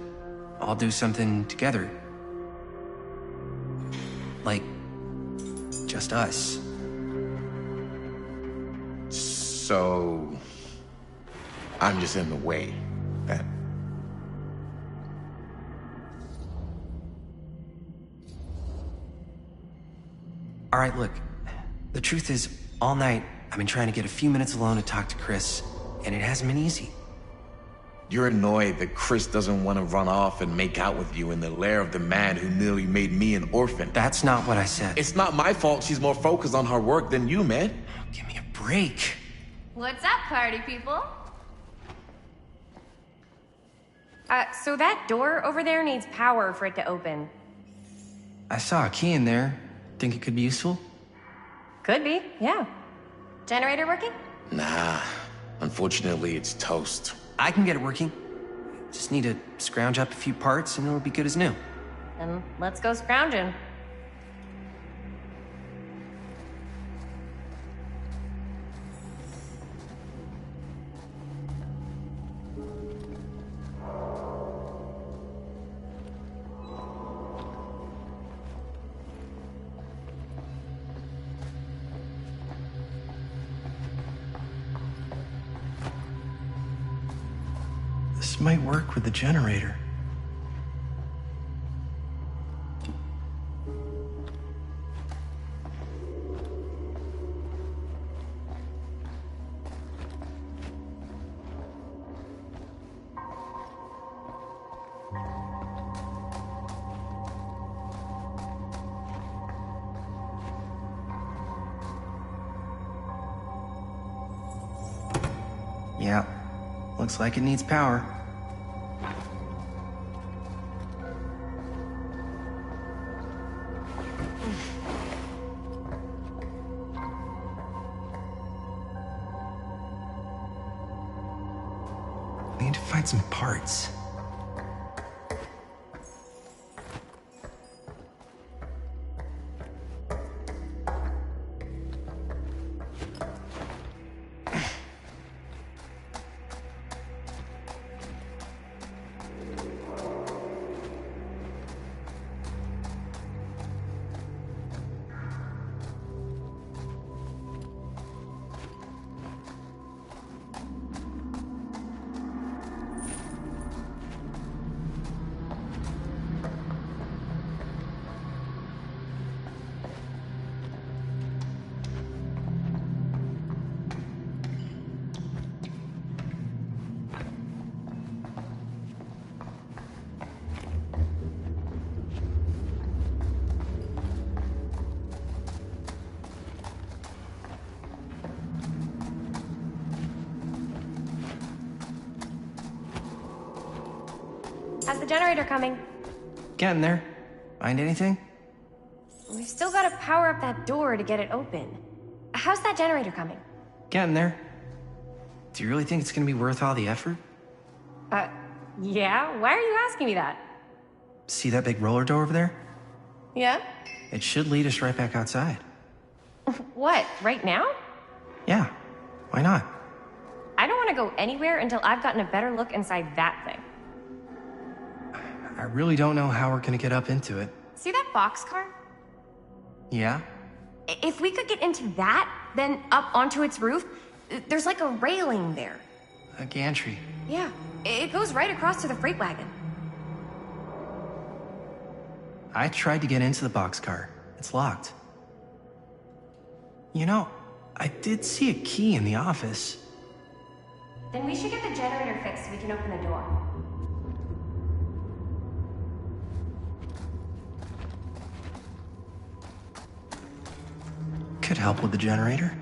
all do something together. Like... just us. So... I'm just in the way, then. All right, look. The truth is, all night, I've been trying to get a few minutes alone to talk to Chris, and it hasn't been easy. You're annoyed that Chris doesn't want to run off and make out with you in the lair of the man who nearly made me an orphan. That's not what I said. It's not my fault she's more focused on her work than you, man. Give me a break. What's up, party people? So that door over there needs power for it to open. I saw a key in there. Think it could be useful? Could be, yeah. Generator working? Nah. Unfortunately, it's toast. I can get it working. Just need to scrounge up a few parts and it'll be good as new. Then let's go scrounging. This might work with the generator. Yeah, looks like it needs power. We need to find some parts. How's the generator coming? Getting there. Find anything? We've still got to power up that door to get it open. How's that generator coming? Getting there. Do you really think it's gonna be worth all the effort? Yeah? Why are you asking me that? See that big roller door over there? Yeah? It should lead us right back outside. What, right now? Yeah, why not? I don't want to go anywhere until I've gotten a better look inside that thing. I really don't know how we're gonna get up into it. See that boxcar? Yeah? If we could get into that, then up onto its roof, there's like a railing there. A gantry. Yeah, it goes right across to the freight wagon. I tried to get into the boxcar. It's locked. You know, I did see a key in the office. Then we should get the generator fixed so we can open the door. Could help with the generator.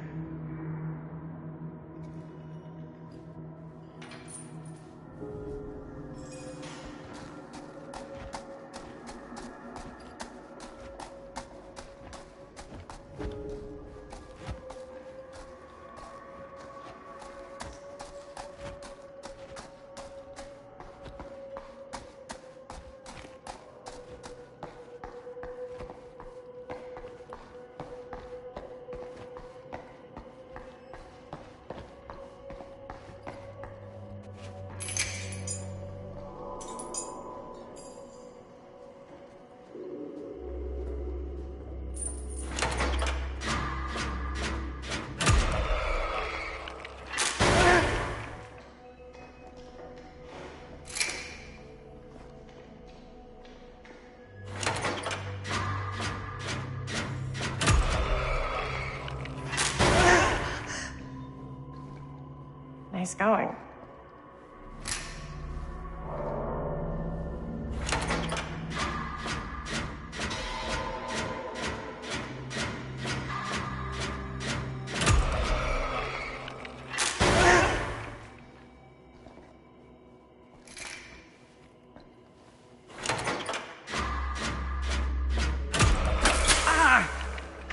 Nice going.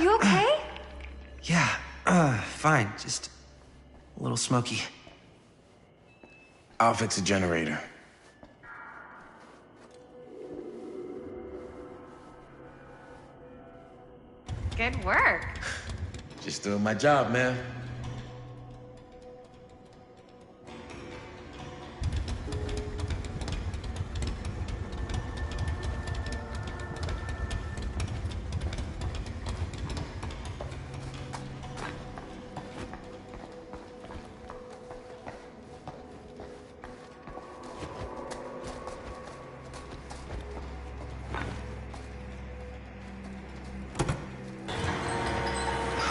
You okay? Yeah, fine. Just a little smoky. I'll fix the generator. Good work. Just doing my job, man.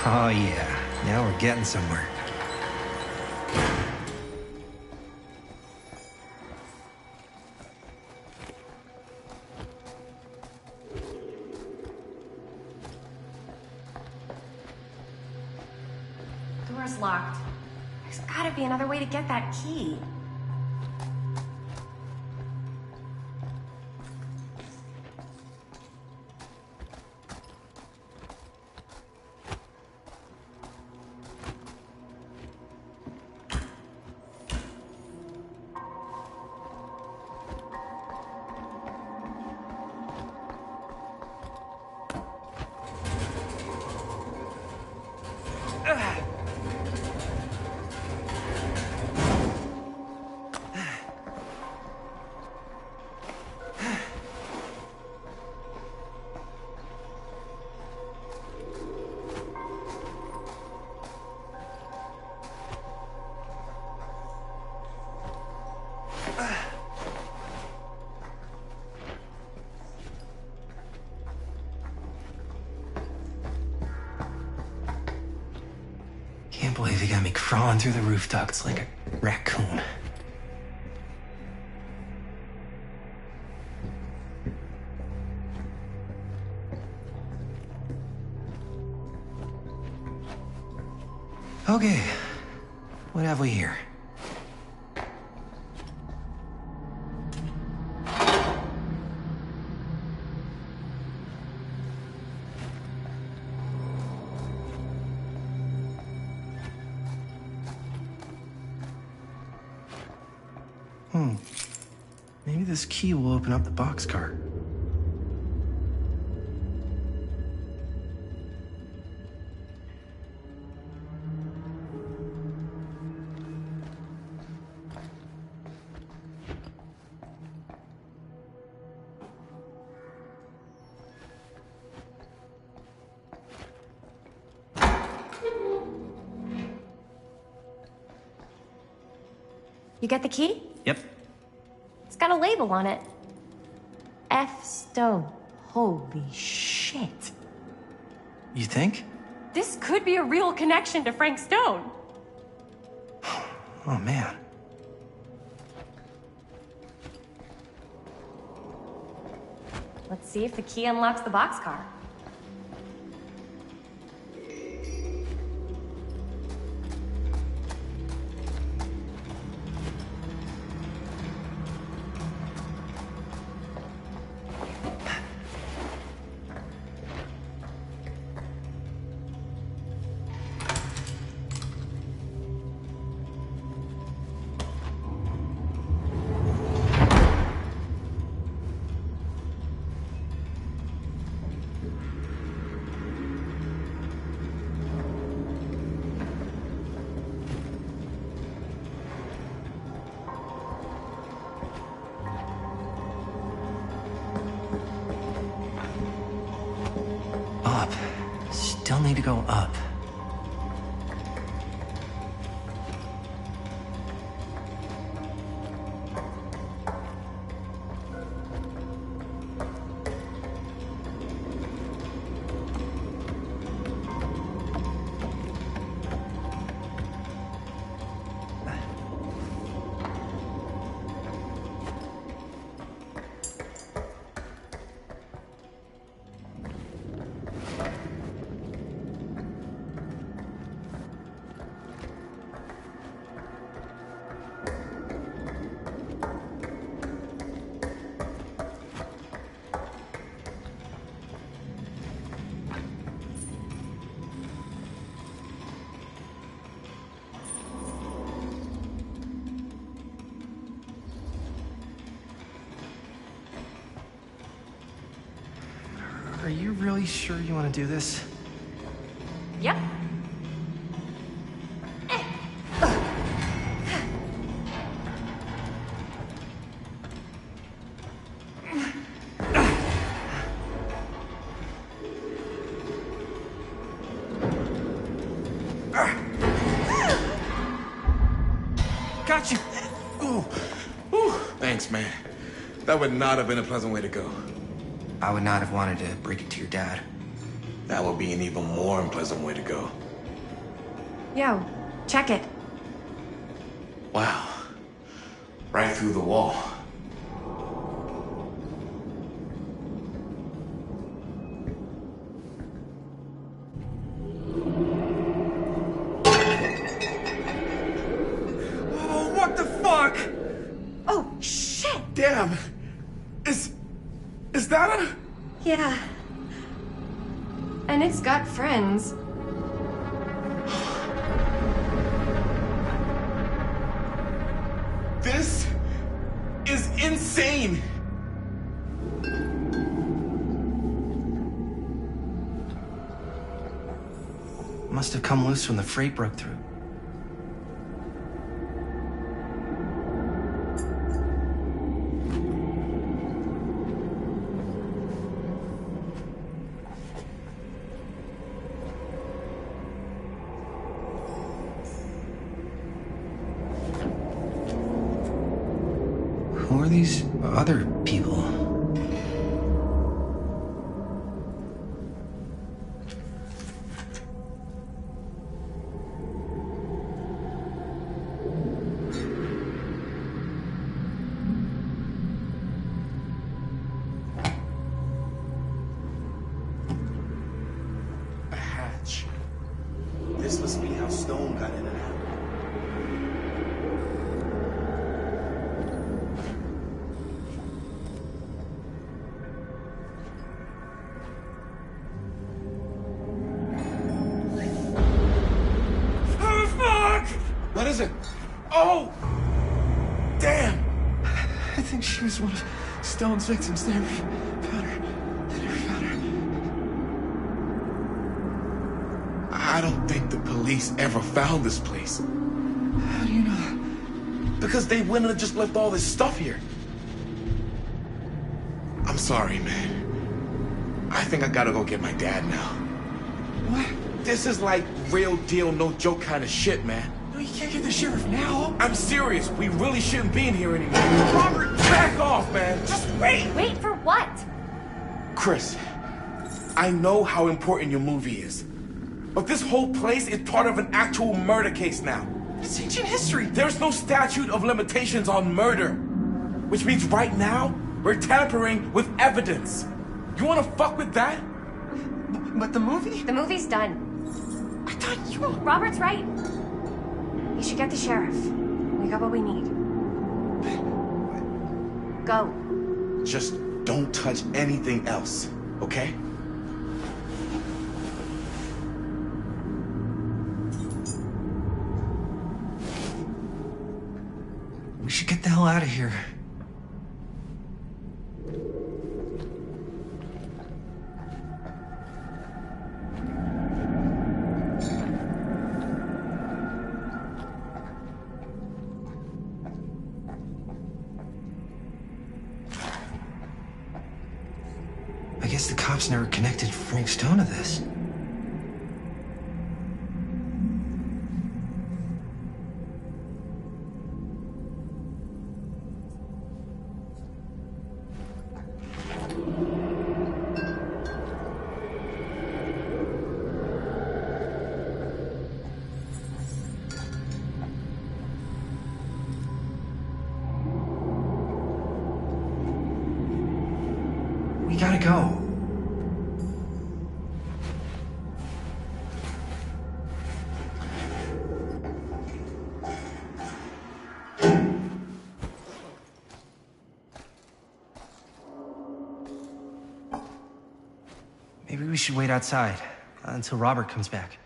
Oh yeah, now we're getting somewhere. Door's locked. There's gotta be another way to get that key. Can't believe you got me crawling through the roof ducts like a raccoon. Okay, what have we here? Maybe this key will open up the boxcar. You get the key? Yep. It's got a label on it. F. Stone. Holy shit. You think? This could be a real connection to Frank Stone. Oh, man. Let's see if the key unlocks the boxcar. Up. Still need to go up. Are you really sure you want to do this? Yep. Got you! Ooh. Ooh. Thanks, man. That would not have been a pleasant way to go. I would not have wanted to break it to your dad. That would be an even more unpleasant way to go. Yo, check it. Wow. Right through the wall. Oh, what the fuck? Oh, shit! Damn! Is that a... Yeah. And it's got friends. This is insane! Must have come loose when the freight broke through. Who are these other people? A hatch. This must be how Stone got in and out. What is it? Oh! Damn! I think she was one of Stone's victims. They never found her. They never found her. I don't think the police ever found this place. How do you know that? Because they wouldn't have just left all this stuff here. I'm sorry, man. I think I gotta go get my dad now. What? This is like real deal, no joke kind of shit, man. No, you can't get the sheriff now. I'm serious. We really shouldn't be in here anymore. Robert, back off, man. Just wait. Wait for what? Chris, I know how important your movie is. But this whole place is part of an actual murder case now. It's ancient history. There's no statute of limitations on murder. Which means right now, we're tampering with evidence. You wanna fuck with that? But the movie? The movie's done. I thought you... Robert's right. You should get the sheriff. We got what we need. Go. Just don't touch anything else, okay? We should get the hell out of here. I guess the cops never connected Frank Stone to this. We gotta go. Maybe we should wait outside until Robert comes back.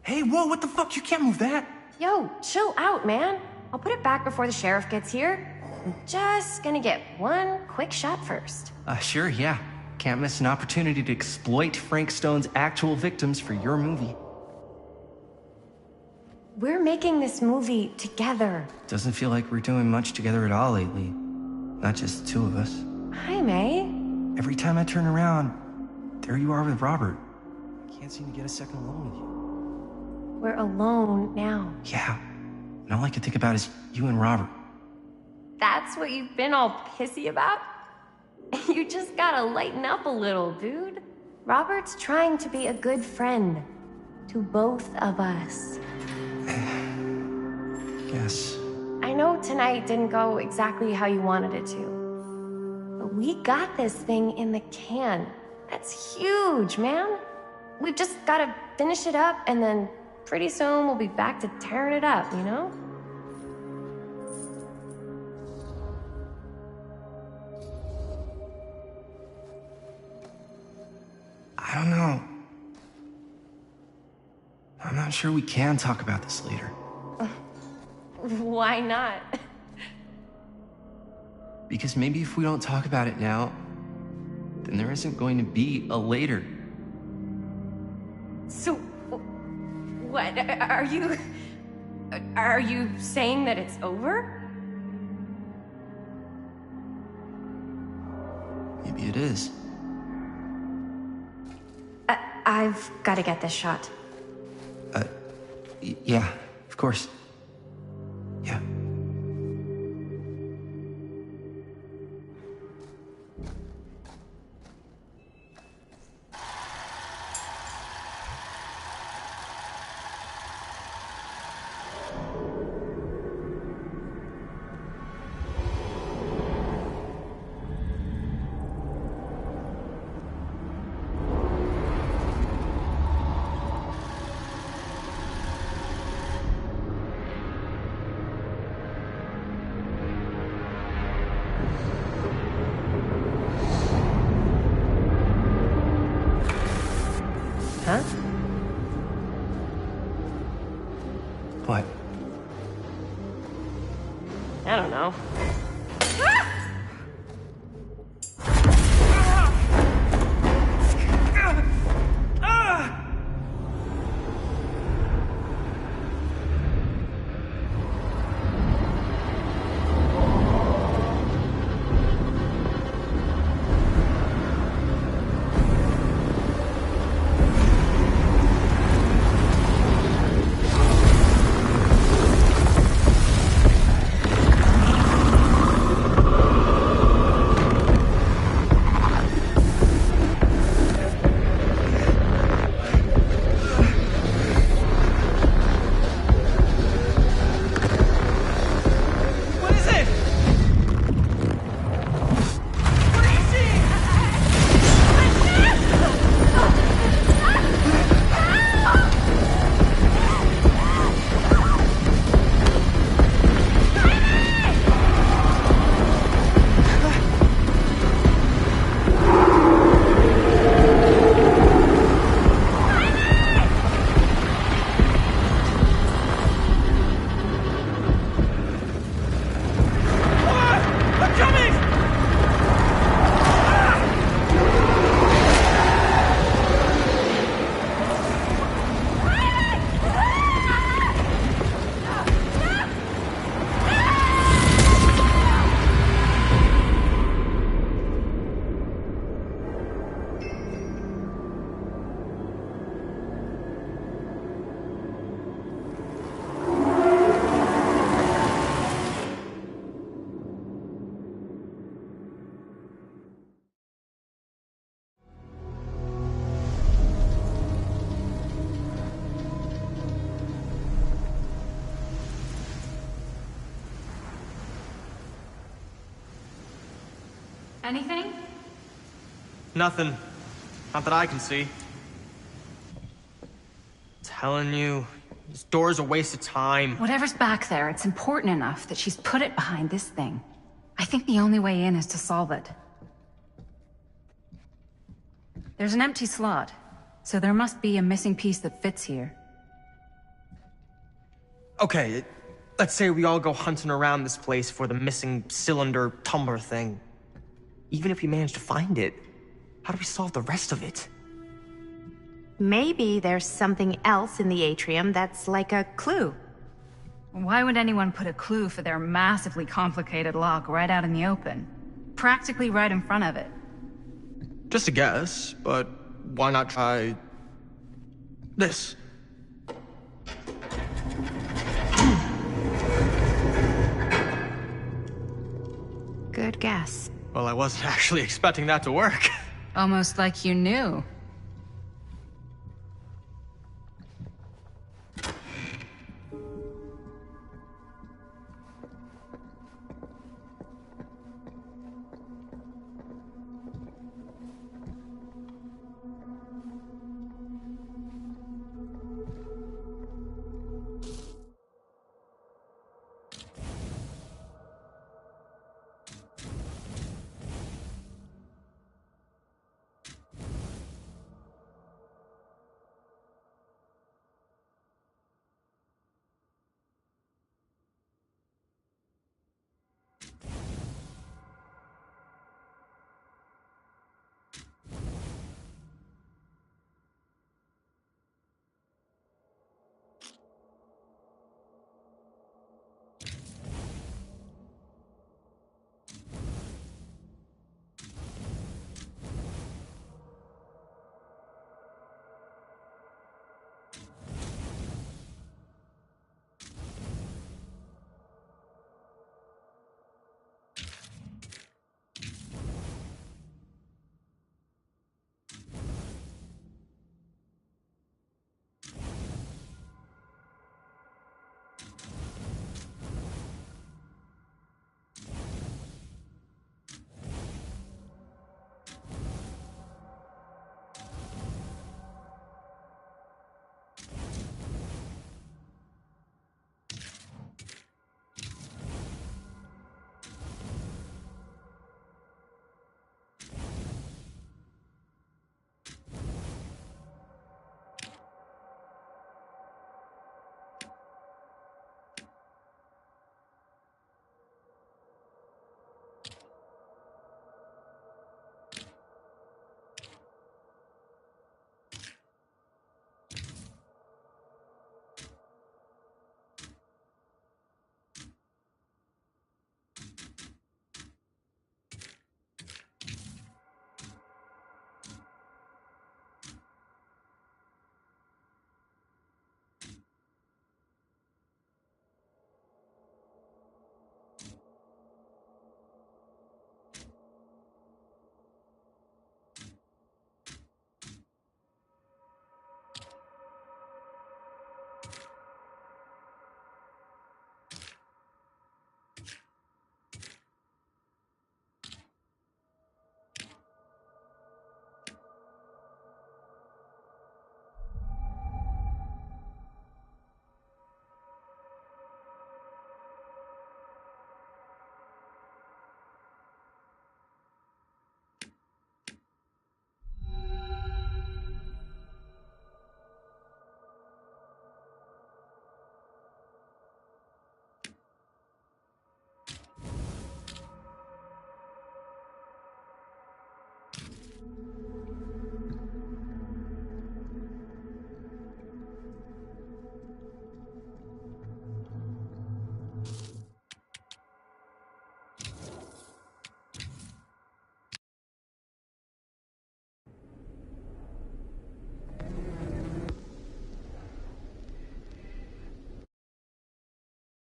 Hey, whoa, what the fuck? You can't move that. Yo, chill out, man. I'll put it back before the sheriff gets here. I'm just gonna get one quick shot first. Sure, yeah. Can't miss an opportunity to exploit Frank Stone's actual victims for your movie. We're making this movie together. Doesn't feel like we're doing much together at all lately. Not just the two of us. Hi, May. Every time I turn around, there you are with Robert. I can't seem to get a second alone with you. We're alone now. Yeah. And all I can think about is you and Robert. That's what you've been all pissy about? You just gotta lighten up a little, dude. Robert's trying to be a good friend to both of us. Yes. I know tonight didn't go exactly how you wanted it to. But we got this thing in the can. That's huge, man. We've just gotta finish it up, and then pretty soon we'll be back to tearing it up, you know? I don't know. I'm not sure we can talk about this later. Why not? Because maybe if we don't talk about it now, then there isn't going to be a later. So, what, are you saying that it's over? Maybe it is. I've gotta get this shot. Yeah, of course. Yeah. Huh? What? I don't know. Anything? Nothing. Not that I can see. Telling you, this door's a waste of time. Whatever's back there, it's important enough that she's put it behind this thing. I think the only way in is to solve it. There's an empty slot, so there must be a missing piece that fits here. Okay, let's say we all go hunting around this place for the missing cylinder tumbler thing. Even if we manage to find it, how do we solve the rest of it? Maybe there's something else in the atrium that's like a clue. Why would anyone put a clue for their massively complicated lock right out in the open? Practically right in front of it. Just a guess, but why not try this? guess. Well, I wasn't actually expecting that to work. Almost like you knew.